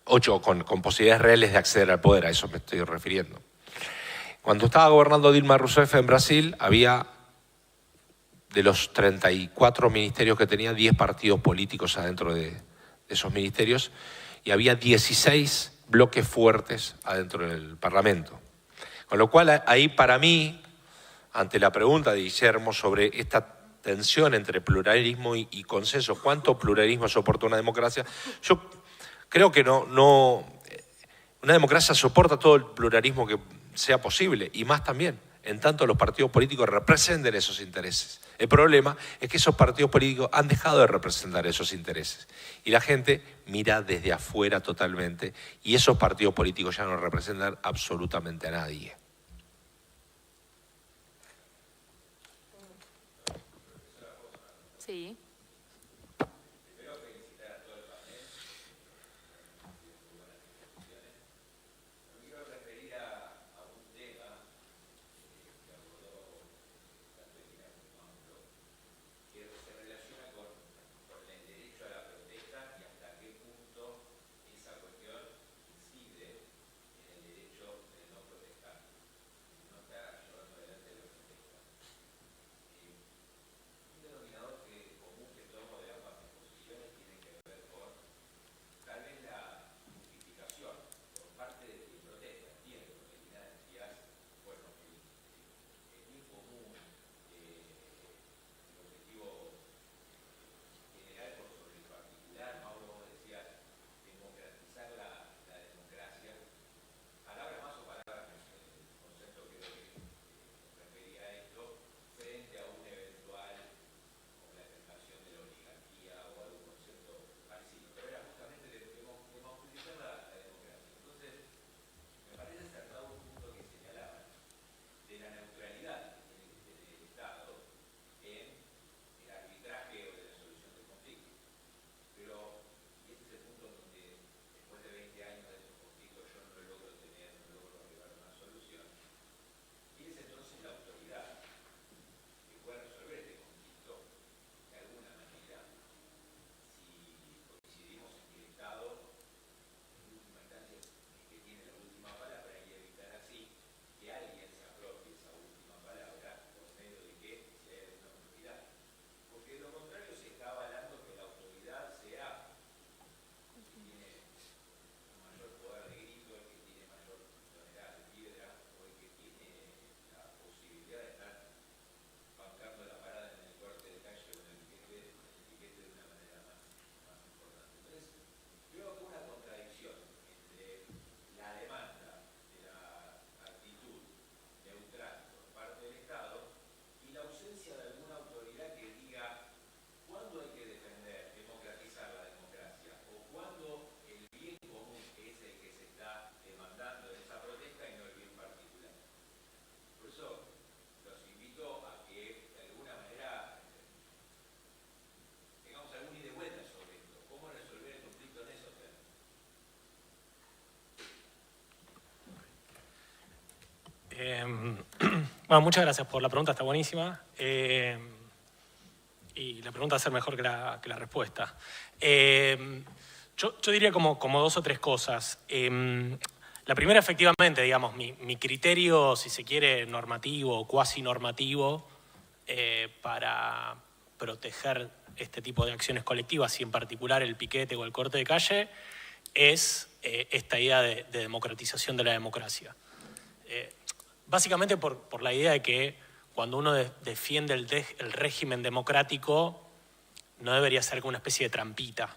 8 con posibilidades reales de acceder al poder, a eso me estoy refiriendo. Cuando estaba gobernando Dilma Rousseff en Brasil, había de los 34 ministerios que tenía, 10 partidos políticos adentro de esos ministerios, y había 16 bloques fuertes adentro del Parlamento. Con lo cual, ahí para mí, ante la pregunta de Guillermo sobre esta tensión entre pluralismo y consenso, ¿cuánto pluralismo soporta una democracia? Yo creo que no una democracia soporta todo el pluralismo que sea posible, y más también, en tanto los partidos políticos representen esos intereses. El problema es que esos partidos políticos han dejado de representar esos intereses y la gente mira desde afuera totalmente, y esos partidos políticos ya no representan absolutamente a nadie. Sí. Bueno, muchas gracias por la pregunta, está buenísima. Y la pregunta va a ser mejor que la respuesta. Yo diría como 2 o 3 cosas. La primera, efectivamente, digamos, mi criterio, si se quiere, normativo o cuasi normativo para proteger este tipo de acciones colectivas y en particular el piquete o el corte de calle es esta idea de democratización de la democracia. Básicamente por la idea de que cuando uno defiende el régimen democrático no debería ser como una especie de trampita,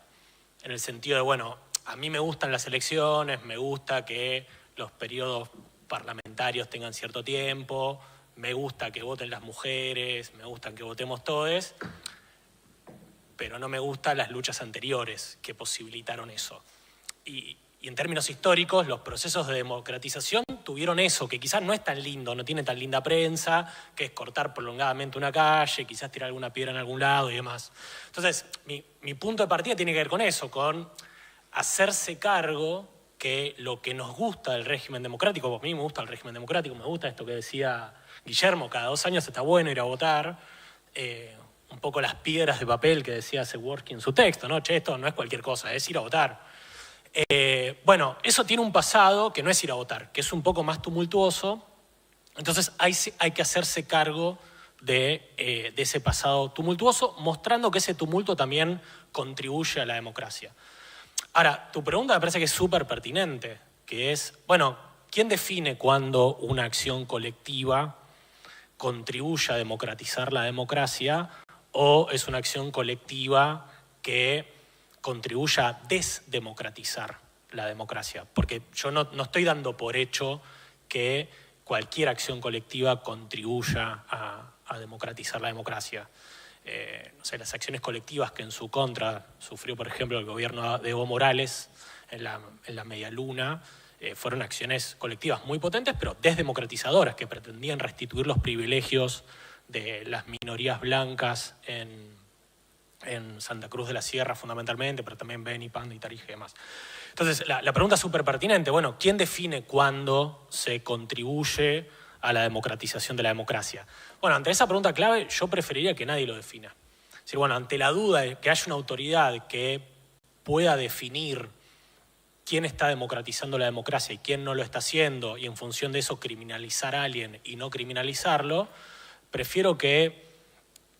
en el sentido de, bueno, a mí me gustan las elecciones, me gusta que los periodos parlamentarios tengan cierto tiempo, me gusta que voten las mujeres, me gustan que votemos todos, pero no me gustan las luchas anteriores que posibilitaron eso. Y en términos históricos, los procesos de democratización tuvieron eso, que quizás no es tan lindo, no tiene tan linda prensa, que es cortar prolongadamente una calle, quizás tirar alguna piedra en algún lado y demás. Entonces, mi punto de partida tiene que ver con eso, con hacerse cargo que lo que nos gusta del régimen democrático, a mí me gusta el régimen democrático, me gusta esto que decía Guillermo, cada 2 años está bueno ir a votar, un poco las piedras de papel que decía Seworski en su texto, ¿no? Che, esto no es cualquier cosa, es ir a votar. Bueno, eso tiene un pasado que no es ir a votar, que es un poco más tumultuoso, entonces hay que hacerse cargo de ese pasado tumultuoso, mostrando que ese tumulto también contribuye a la democracia. Ahora, tu pregunta me parece que es súper pertinente, que es, bueno, ¿quién define cuándo una acción colectiva contribuye a democratizar la democracia o es una acción colectiva que contribuye a desdemocratizar la democracia? Porque yo no estoy dando por hecho que cualquier acción colectiva contribuya a democratizar la democracia. No sé, las acciones colectivas que en su contra sufrió, por ejemplo, el gobierno de Evo Morales en la media luna, fueron acciones colectivas muy potentes, pero desdemocratizadoras, que pretendían restituir los privilegios de las minorías blancas en Santa Cruz de la Sierra fundamentalmente, pero también Beni, Pando y Tarija y demás. Entonces, la pregunta es súper pertinente. Bueno, ¿quién define cuándo se contribuye a la democratización de la democracia? Bueno, ante esa pregunta clave, yo preferiría que nadie lo defina. Es decir, bueno, ante la duda de que haya una autoridad que pueda definir quién está democratizando la democracia y quién no lo está haciendo, y en función de eso criminalizar a alguien y no criminalizarlo, prefiero que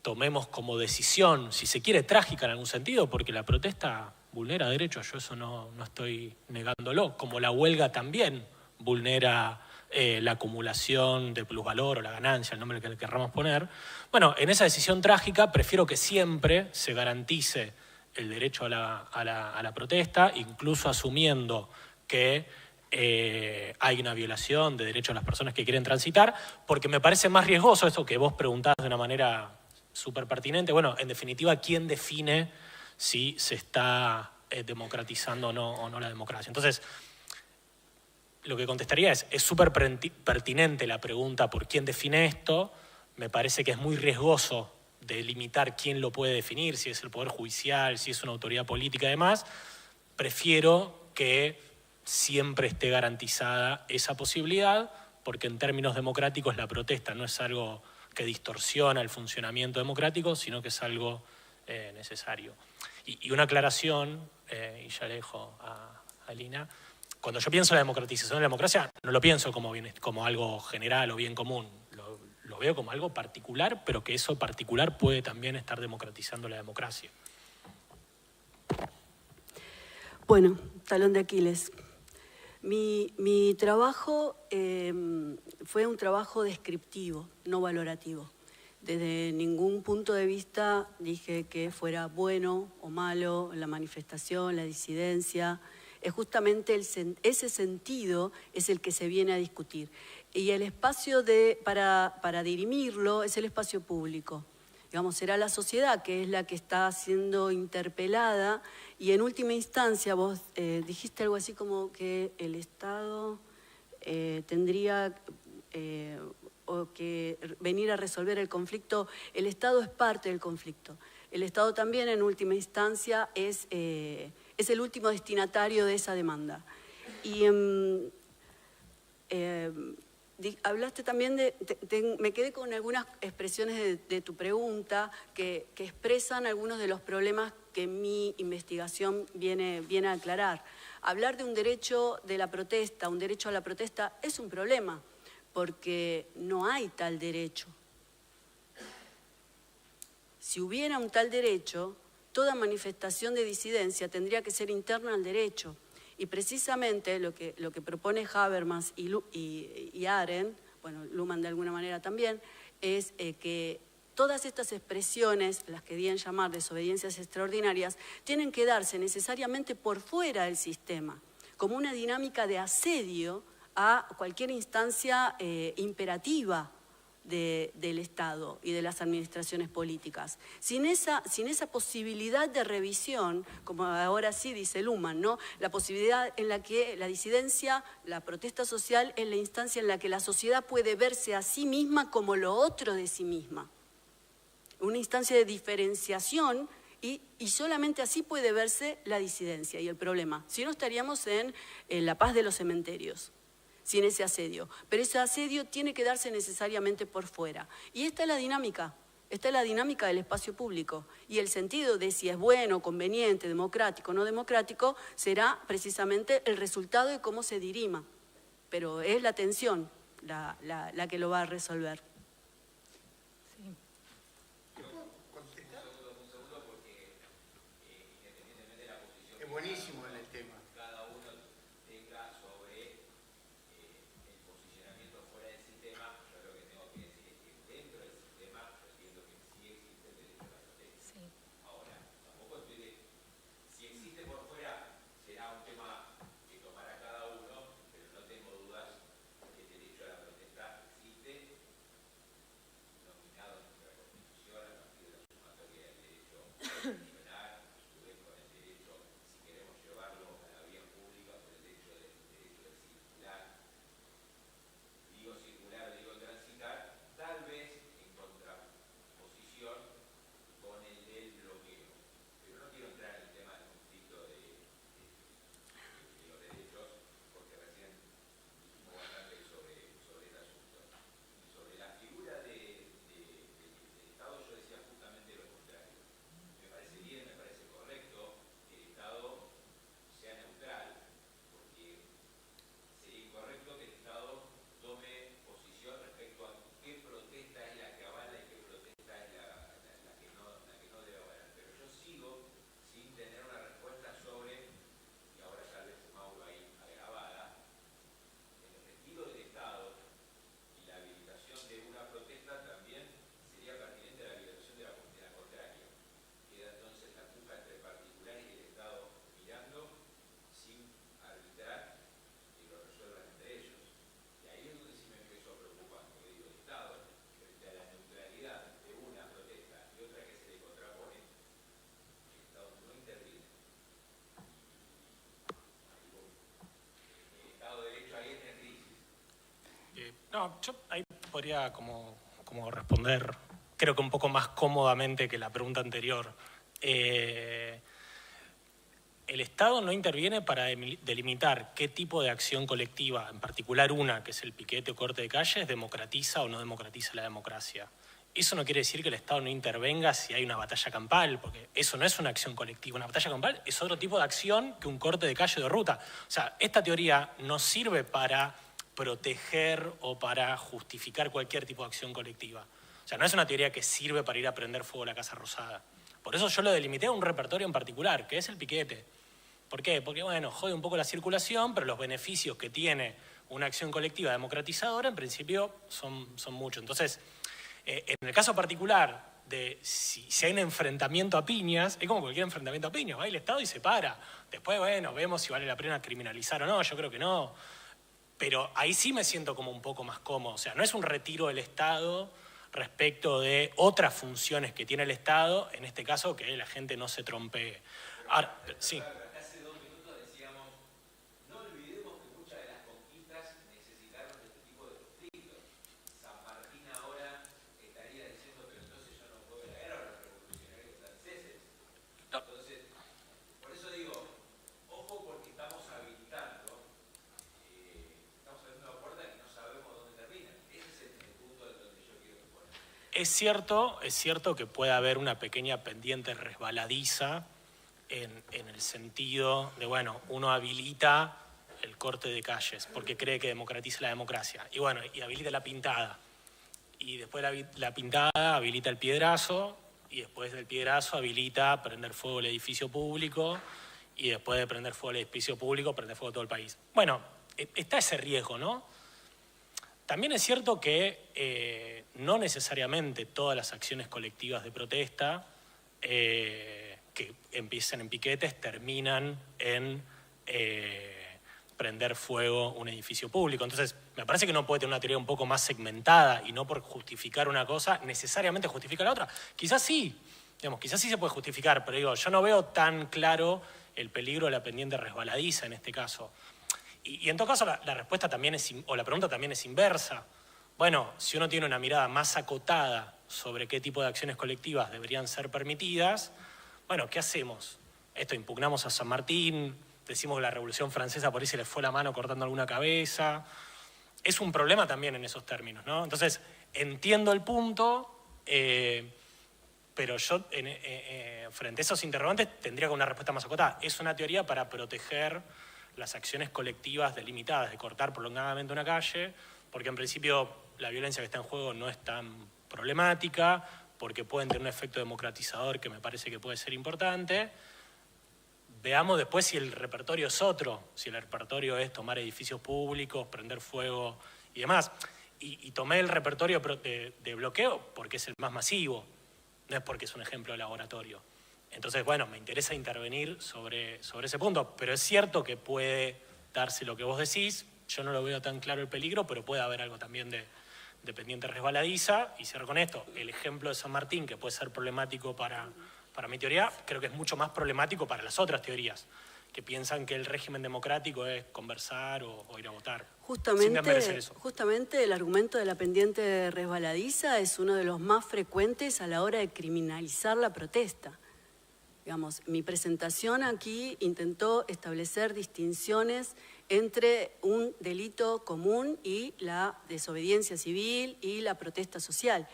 tomemos como decisión, si se quiere trágica en algún sentido, porque la protesta vulnera derechos, yo eso no estoy negándolo, como la huelga también vulnera la acumulación de plusvalor o la ganancia, el nombre que le querramos poner. Bueno, en esa decisión trágica prefiero que siempre se garantice el derecho a la protesta, incluso asumiendo que hay una violación de derechos de las personas que quieren transitar, porque me parece más riesgoso esto que vos preguntás de una manera súper pertinente. Bueno, en definitiva, ¿quién define si se está democratizando o no la democracia? Entonces, lo que contestaría es súper pertinente la pregunta por quién define esto. Me parece que es muy riesgoso delimitar quién lo puede definir, si es el Poder Judicial, si es una autoridad política y demás. Prefiero que siempre esté garantizada esa posibilidad, porque en términos democráticos la protesta no es algo que distorsiona el funcionamiento democrático, sino que es algo necesario. Y una aclaración, y ya le dejo a Lina, cuando yo pienso en la democratización de la democracia, no lo pienso como algo general o bien común, lo veo como algo particular, pero que eso particular puede también estar democratizando la democracia. Bueno, talón de Aquiles. Mi trabajo fue un trabajo descriptivo, no valorativo. Desde ningún punto de vista dije que fuera bueno o malo la manifestación, la disidencia. Es justamente ese sentido es el que se viene a discutir. Y el espacio para dirimirlo es el espacio público. Digamos, será la sociedad que es la que está siendo interpelada, y en última instancia vos dijiste algo así como que el Estado tendría que venir a resolver el conflicto. El Estado es parte del conflicto. El Estado también en última instancia es el último destinatario de esa demanda. Y Hablaste también me quedé con algunas expresiones de tu pregunta que expresan algunos de los problemas que mi investigación viene a aclarar. Hablar de un derecho de la protesta, un derecho a la protesta, es un problema, porque no hay tal derecho. Si hubiera un tal derecho, toda manifestación de disidencia tendría que ser interna al derecho. Y precisamente lo que propone Habermas y Arendt, bueno, Luhmann de alguna manera también, es que todas estas expresiones, las que querían llamar desobediencias extraordinarias, tienen que darse necesariamente por fuera del sistema, como una dinámica de asedio a cualquier instancia imperativa del Estado y de las administraciones políticas. Sin esa posibilidad de revisión, como ahora sí dice Luhmann, ¿no? La posibilidad en la que la disidencia, la protesta social, es la instancia en la que la sociedad puede verse a sí misma como lo otro de sí misma. Una instancia de diferenciación y solamente así puede verse la disidencia y el problema. Si no, estaríamos en la paz de los cementerios, sin ese asedio. Pero ese asedio tiene que darse necesariamente por fuera. Y esta es la dinámica del espacio público. Y el sentido de si es bueno, conveniente, democrático o no democrático, será precisamente el resultado de cómo se dirima. Pero es la tensión la que lo va a resolver. Sí. ¿Contestar? Es buenísimo el tema. Cada uno tenga sobre el posicionamiento fuera del sistema. Yo lo que tengo que decir es que dentro del sistema yo entiendo que sí existe el derecho a la protesta. Sí. Ahora, tampoco estoy si existe por fuera será un tema que tomará cada uno, pero no tengo dudas que el derecho a la protesta existe, nominado en nuestra Constitución a partir de la sumatoria del derecho penal, a su vez con el derecho, si queremos llevarlo a la vía pública, con el derecho de circular. Digo circular, digo transitar, tal vez en contraposición con el del bloqueo. Pero no quiero entrar en el tema del conflicto de los derechos, porque recién dijimos bastante sobre el asunto. Y sobre la figura del Estado yo decía justamente lo contrario. Me parece bien, me parece correcto que el Estado sea neutral, porque sería incorrecto que el Estado tome posición respecto a qué protesta es la que avala y qué protesta es la que no debe avalar. Pero yo sigo sin tener una respuesta sobre, y ahora tal vez Mauro ahí agravada, el retiro del Estado y la habilitación de una protesta también sería pertinente a la habilitación de la contraria. Queda entonces la puja entre particulares y el Estado mirando sin arbitrar y lo resuelvan entre ellos. Y ahí es donde sí me empezó a preocupar, porque digo, el Estado, frente a la neutralidad de una protesta y otra que se le contrapone, el Estado no interviene. El Estado de Derecho ahí entra en crisis. No, yo ahí podría como responder, creo que un poco más cómodamente que la pregunta anterior. El Estado no interviene para delimitar qué tipo de acción colectiva, en particular una, que es el piquete o corte de calles, democratiza o no democratiza la democracia. Eso no quiere decir que el Estado no intervenga si hay una batalla campal, porque eso no es una acción colectiva. Una batalla campal es otro tipo de acción que un corte de calle o de ruta. O sea, esta teoría no sirve para proteger o para justificar cualquier tipo de acción colectiva. O sea, no es una teoría que sirve para ir a prender fuego a la Casa Rosada. Por eso yo lo delimité a un repertorio en particular, que es el piquete. ¿Por qué? Porque, bueno, jode un poco la circulación, pero los beneficios que tiene una acción colectiva democratizadora, en principio, son muchos. Entonces, en el caso particular de si hay un enfrentamiento a piñas, es como cualquier enfrentamiento a piñas, va el Estado y se para. Después, bueno, vemos si vale la pena criminalizar o no, yo creo que no. Pero ahí sí me siento como un poco más cómodo. O sea, no es un retiro del Estado respecto de otras funciones que tiene el Estado, en este caso que la gente no se trompee. Ahora, sí. Hace 2 minutos decíamos, no olvidemos que muchas de las conquistas necesitaron de este tipo de conflictos. San Martín ahora estaría diciendo, pero entonces yo no puedo ver la guerra a los revolucionarios franceses. Entonces, por eso digo, ojo porque estamos habilitando una puerta que no sabemos dónde termina. es cierto que puede haber una pequeña pendiente resbaladiza en el sentido de, bueno, uno habilita el corte de calles porque cree que democratiza la democracia. Y bueno, y habilita la pintada. Y después la pintada habilita el piedrazo, y después del piedrazo habilita prender fuego el edificio público, y después de prender fuego el edificio público, prender fuego todo el país. Bueno, está ese riesgo, ¿no? También es cierto que no necesariamente todas las acciones colectivas de protesta que empiezan en piquetes terminan en prender fuego un edificio público. Entonces, me parece que uno puede tener una teoría un poco más segmentada y no por justificar una cosa necesariamente justifica la otra. Quizás sí, digamos, quizás sí se puede justificar, pero digo, yo no veo tan claro el peligro de la pendiente resbaladiza en este caso. Y en todo caso la respuesta también es, o la pregunta también es inversa. Bueno, si uno tiene una mirada más acotada sobre qué tipo de acciones colectivas deberían ser permitidas, bueno, ¿qué hacemos? Esto, impugnamos a San Martín, decimos que la Revolución Francesa por ahí se le fue la mano cortando alguna cabeza. Es un problema también en esos términos, ¿no? Entonces, entiendo el punto, pero yo frente a esos interrogantes tendría que una respuesta más acotada. Es una teoría para proteger las acciones colectivas delimitadas, de cortar prolongadamente una calle, porque en principio la violencia que está en juego no es tan problemática, porque pueden tener un efecto democratizador que me parece que puede ser importante. Veamos después si el repertorio es otro, si el repertorio es tomar edificios públicos, prender fuego y demás. Y tomé el repertorio de bloqueo porque es el más masivo, no es porque es un ejemplo de laboratorio. Entonces, bueno, me interesa intervenir sobre ese punto, pero es cierto que puede darse lo que vos decís. Yo no lo veo tan claro el peligro, pero puede haber algo también de pendiente resbaladiza. Y cierro con esto, el ejemplo de San Martín, que puede ser problemático para mi teoría, creo que es mucho más problemático para las otras teorías, que piensan que el régimen democrático es conversar o ir a votar. Justamente el argumento de la pendiente resbaladiza es uno de los más frecuentes a la hora de criminalizar la protesta. Digamos, mi presentación aquí intentó establecer distinciones entre un delito común y la desobediencia civil y la protesta social.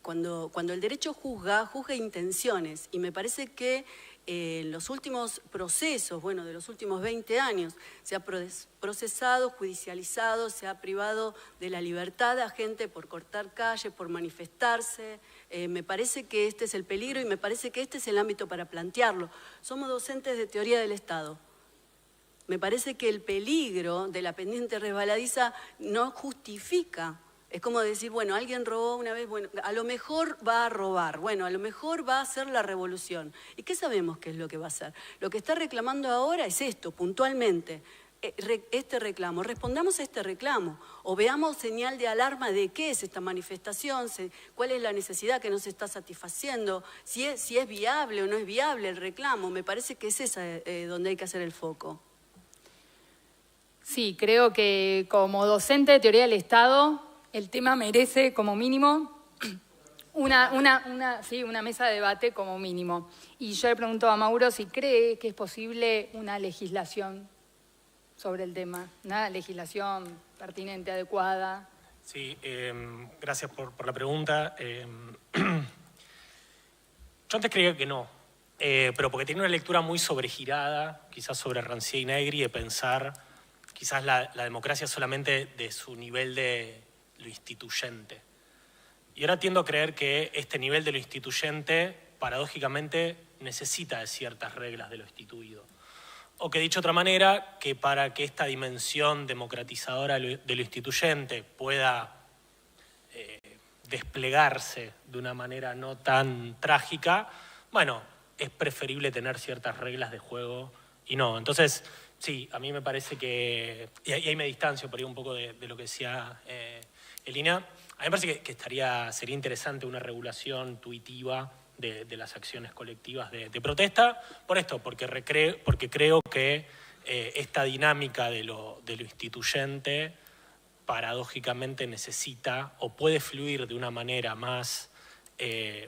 Cuando el derecho juzga intenciones, y me parece que en los últimos procesos, bueno, de los últimos 20 años, se ha procesado, judicializado, se ha privado de la libertad a gente por cortar calle, por manifestarse. Me parece que este es el peligro y me parece que este es el ámbito para plantearlo. Somos docentes de teoría del Estado. Me parece que el peligro de la pendiente resbaladiza no justifica. Es como decir, bueno, alguien robó una vez, bueno, a lo mejor va a robar, bueno, a lo mejor va a hacer la revolución. ¿Y qué sabemos qué es lo que va a hacer? Lo que está reclamando ahora es esto, puntualmente, este reclamo. Respondamos a este reclamo o veamos señal de alarma de qué es esta manifestación, cuál es la necesidad que no se está satisfaciendo, si es viable o no es viable el reclamo. Me parece que es esa donde hay que hacer el foco. Sí, creo que como docente de teoría del Estado, el tema merece como mínimo una mesa de debate como mínimo. Y yo le pregunto a Mauro si cree que es posible una legislación sobre el tema, una legislación pertinente, adecuada. Sí, gracias por la pregunta. Yo antes creía que no, pero porque tiene una lectura muy sobregirada, quizás sobre Rancière y Negri, de pensar quizás la democracia solamente de su nivel de lo instituyente. Y ahora tiendo a creer que este nivel de lo instituyente, paradójicamente, necesita de ciertas reglas de lo instituido. O que, dicho de otra manera, que para que esta dimensión democratizadora de lo instituyente pueda desplegarse de una manera no tan trágica, bueno, es preferible tener ciertas reglas de juego y no. Entonces, sí, a mí me parece que, y ahí me distancio por ahí un poco de lo que decía Elina, a mí me parece que sería interesante una regulación tuitiva de las acciones colectivas de protesta, por esto, porque creo que esta dinámica de lo instituyente paradójicamente necesita o puede fluir de una manera más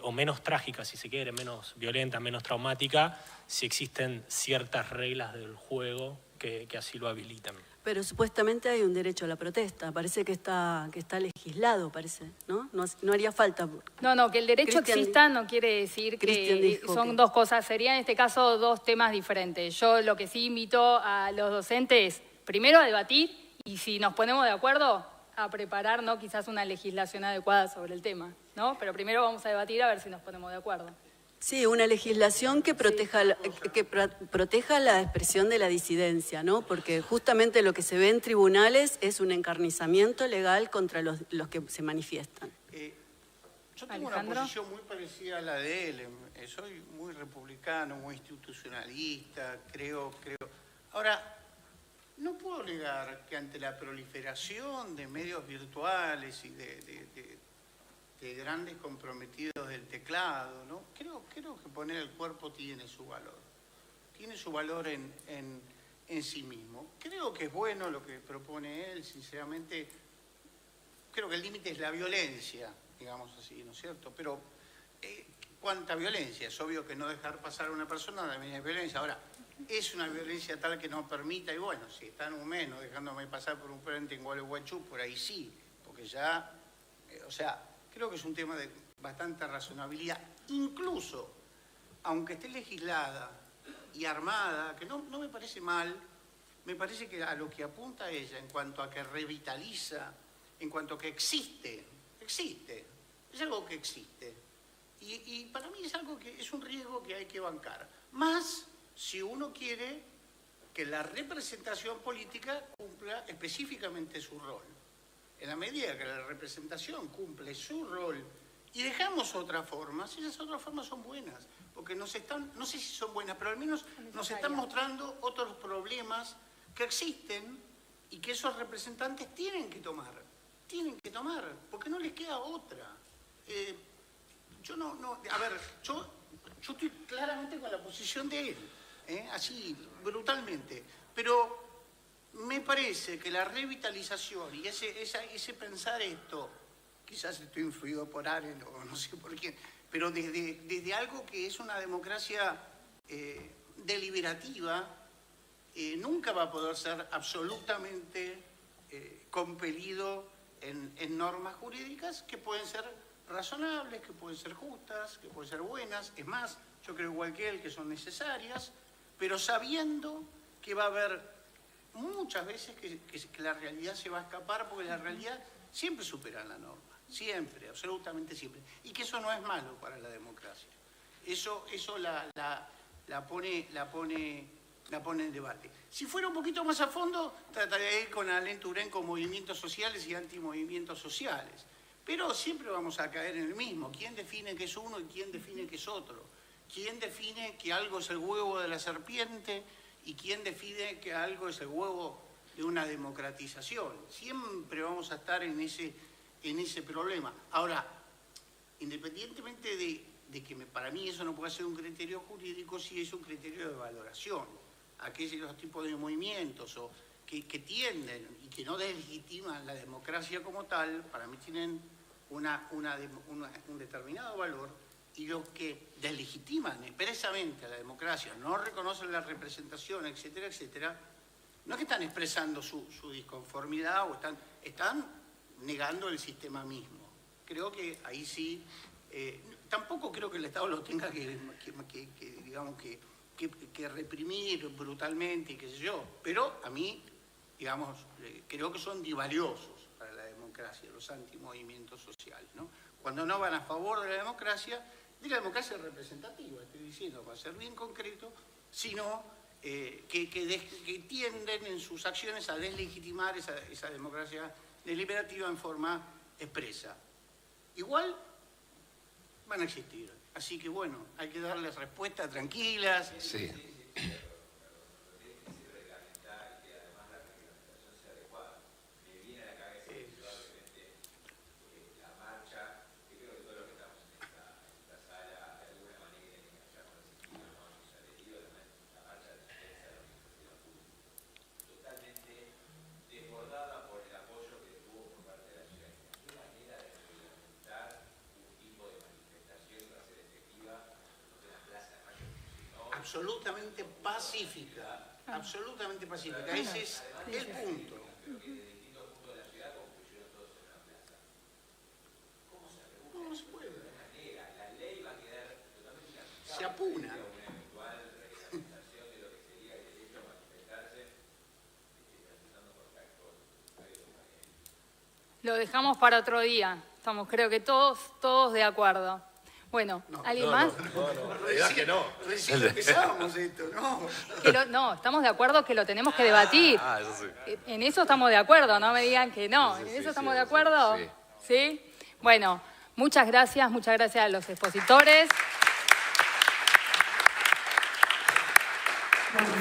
o menos trágica, si se quiere, menos violenta, menos traumática, si existen ciertas reglas del juego que así lo habilitan. Pero supuestamente hay un derecho a la protesta, parece que está legislado, parece, ¿no? No haría falta. No, que el derecho Cristian exista no quiere decir que son dos cosas, serían en este caso dos temas diferentes. Yo lo que sí invito a los docentes, primero a debatir y si nos ponemos de acuerdo, a preparar, ¿no?, quizás una legislación adecuada sobre el tema, ¿no? Pero primero vamos a debatir a ver si nos ponemos de acuerdo. Sí, una legislación que proteja, proteja la expresión de la disidencia, ¿no? Porque justamente lo que se ve en tribunales es un encarnizamiento legal contra los que se manifiestan. Yo tengo una posición muy parecida a la de él. Soy muy republicano, muy institucionalista, creo. Ahora, no puedo negar que ante la proliferación de medios virtuales y de grandes comprometidos del teclado, ¿no? Creo que poner el cuerpo tiene su valor. Tiene su valor en sí mismo. Creo que es bueno lo que propone él, sinceramente. Creo que el límite es la violencia, digamos así, ¿no es cierto? Pero, ¿cuánta violencia? Es obvio que no dejar pasar a una persona también es violencia. Ahora, es una violencia tal que no permita, y bueno, si están un mes dejándome pasar por un puente en Gualeguaychú, por ahí sí, porque ya, creo que es un tema de bastante razonabilidad, incluso, aunque esté legislada y armada, que no me parece mal, me parece que a lo que apunta ella en cuanto a que revitaliza, en cuanto a que existe, es algo que existe. Y para mí es algo que es un riesgo que hay que bancar. Más si uno quiere que la representación política cumpla específicamente su rol. En la medida que la representación cumple su rol y dejamos otras formas, esas otras formas son buenas, porque no sé si son buenas, pero al menos nos están mostrando otros problemas que existen y que esos representantes tienen que tomar, porque no les queda otra. Yo estoy claramente con la posición de él, así, brutalmente, pero me parece que la revitalización y ese pensar esto, quizás estoy influido por Arendt o no sé por quién, pero desde algo que es una democracia deliberativa, nunca va a poder ser absolutamente compelido en normas jurídicas que pueden ser razonables, que pueden ser justas, que pueden ser buenas. Es más, yo creo igual que él que son necesarias, pero sabiendo que va a haber muchas veces que la realidad se va a escapar, porque la realidad siempre supera la norma, siempre, absolutamente siempre, y que eso no es malo para la democracia. Eso la pone en debate. Si fuera un poquito más a fondo, trataría de ir con Alain Touraine con movimientos sociales y antimovimientos sociales, pero siempre vamos a caer en el mismo. ¿Quién define qué es uno y quién define qué es otro? ¿Quién define que algo es el huevo de la serpiente y quién define que algo es el huevo de una democratización? Siempre vamos a estar en ese problema. Ahora, independientemente de que para mí eso no puede ser un criterio jurídico, sí es un criterio de valoración. Aquellos tipos de movimientos que tienden y que no deslegitiman la democracia como tal, para mí tienen un determinado valor, y los que deslegitiman expresamente a la democracia, no reconocen la representación, etcétera, etcétera, no es que están expresando su disconformidad o están negando el sistema mismo. Creo que ahí sí, tampoco creo que el Estado lo tenga que reprimir brutalmente y qué sé yo, pero a mí, digamos, creo que son valiosos para la democracia, los antimovimientos sociales, ¿no? Cuando no van a favor de la democracia representativa, estoy diciendo, para ser bien concreto, sino que tienden en sus acciones a deslegitimar esa democracia deliberativa en forma expresa. Igual van a existir, así que bueno, hay que darles respuestas tranquilas. Sí. Absolutamente pacífica. Absolutamente pacífica. Ese es el punto. No se puede. Se apuna. Lo dejamos para otro día. Estamos, creo que todos de acuerdo. Bueno, ¿alguien más? Recién empezábamos esto, ¿no? No, estamos de acuerdo que lo tenemos que debatir. Eso sí. En eso estamos de acuerdo, no me digan que no. ¿En eso estamos de acuerdo? Sí. Bueno, muchas gracias a los expositores.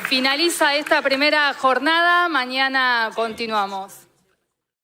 Finaliza esta primera jornada, mañana continuamos.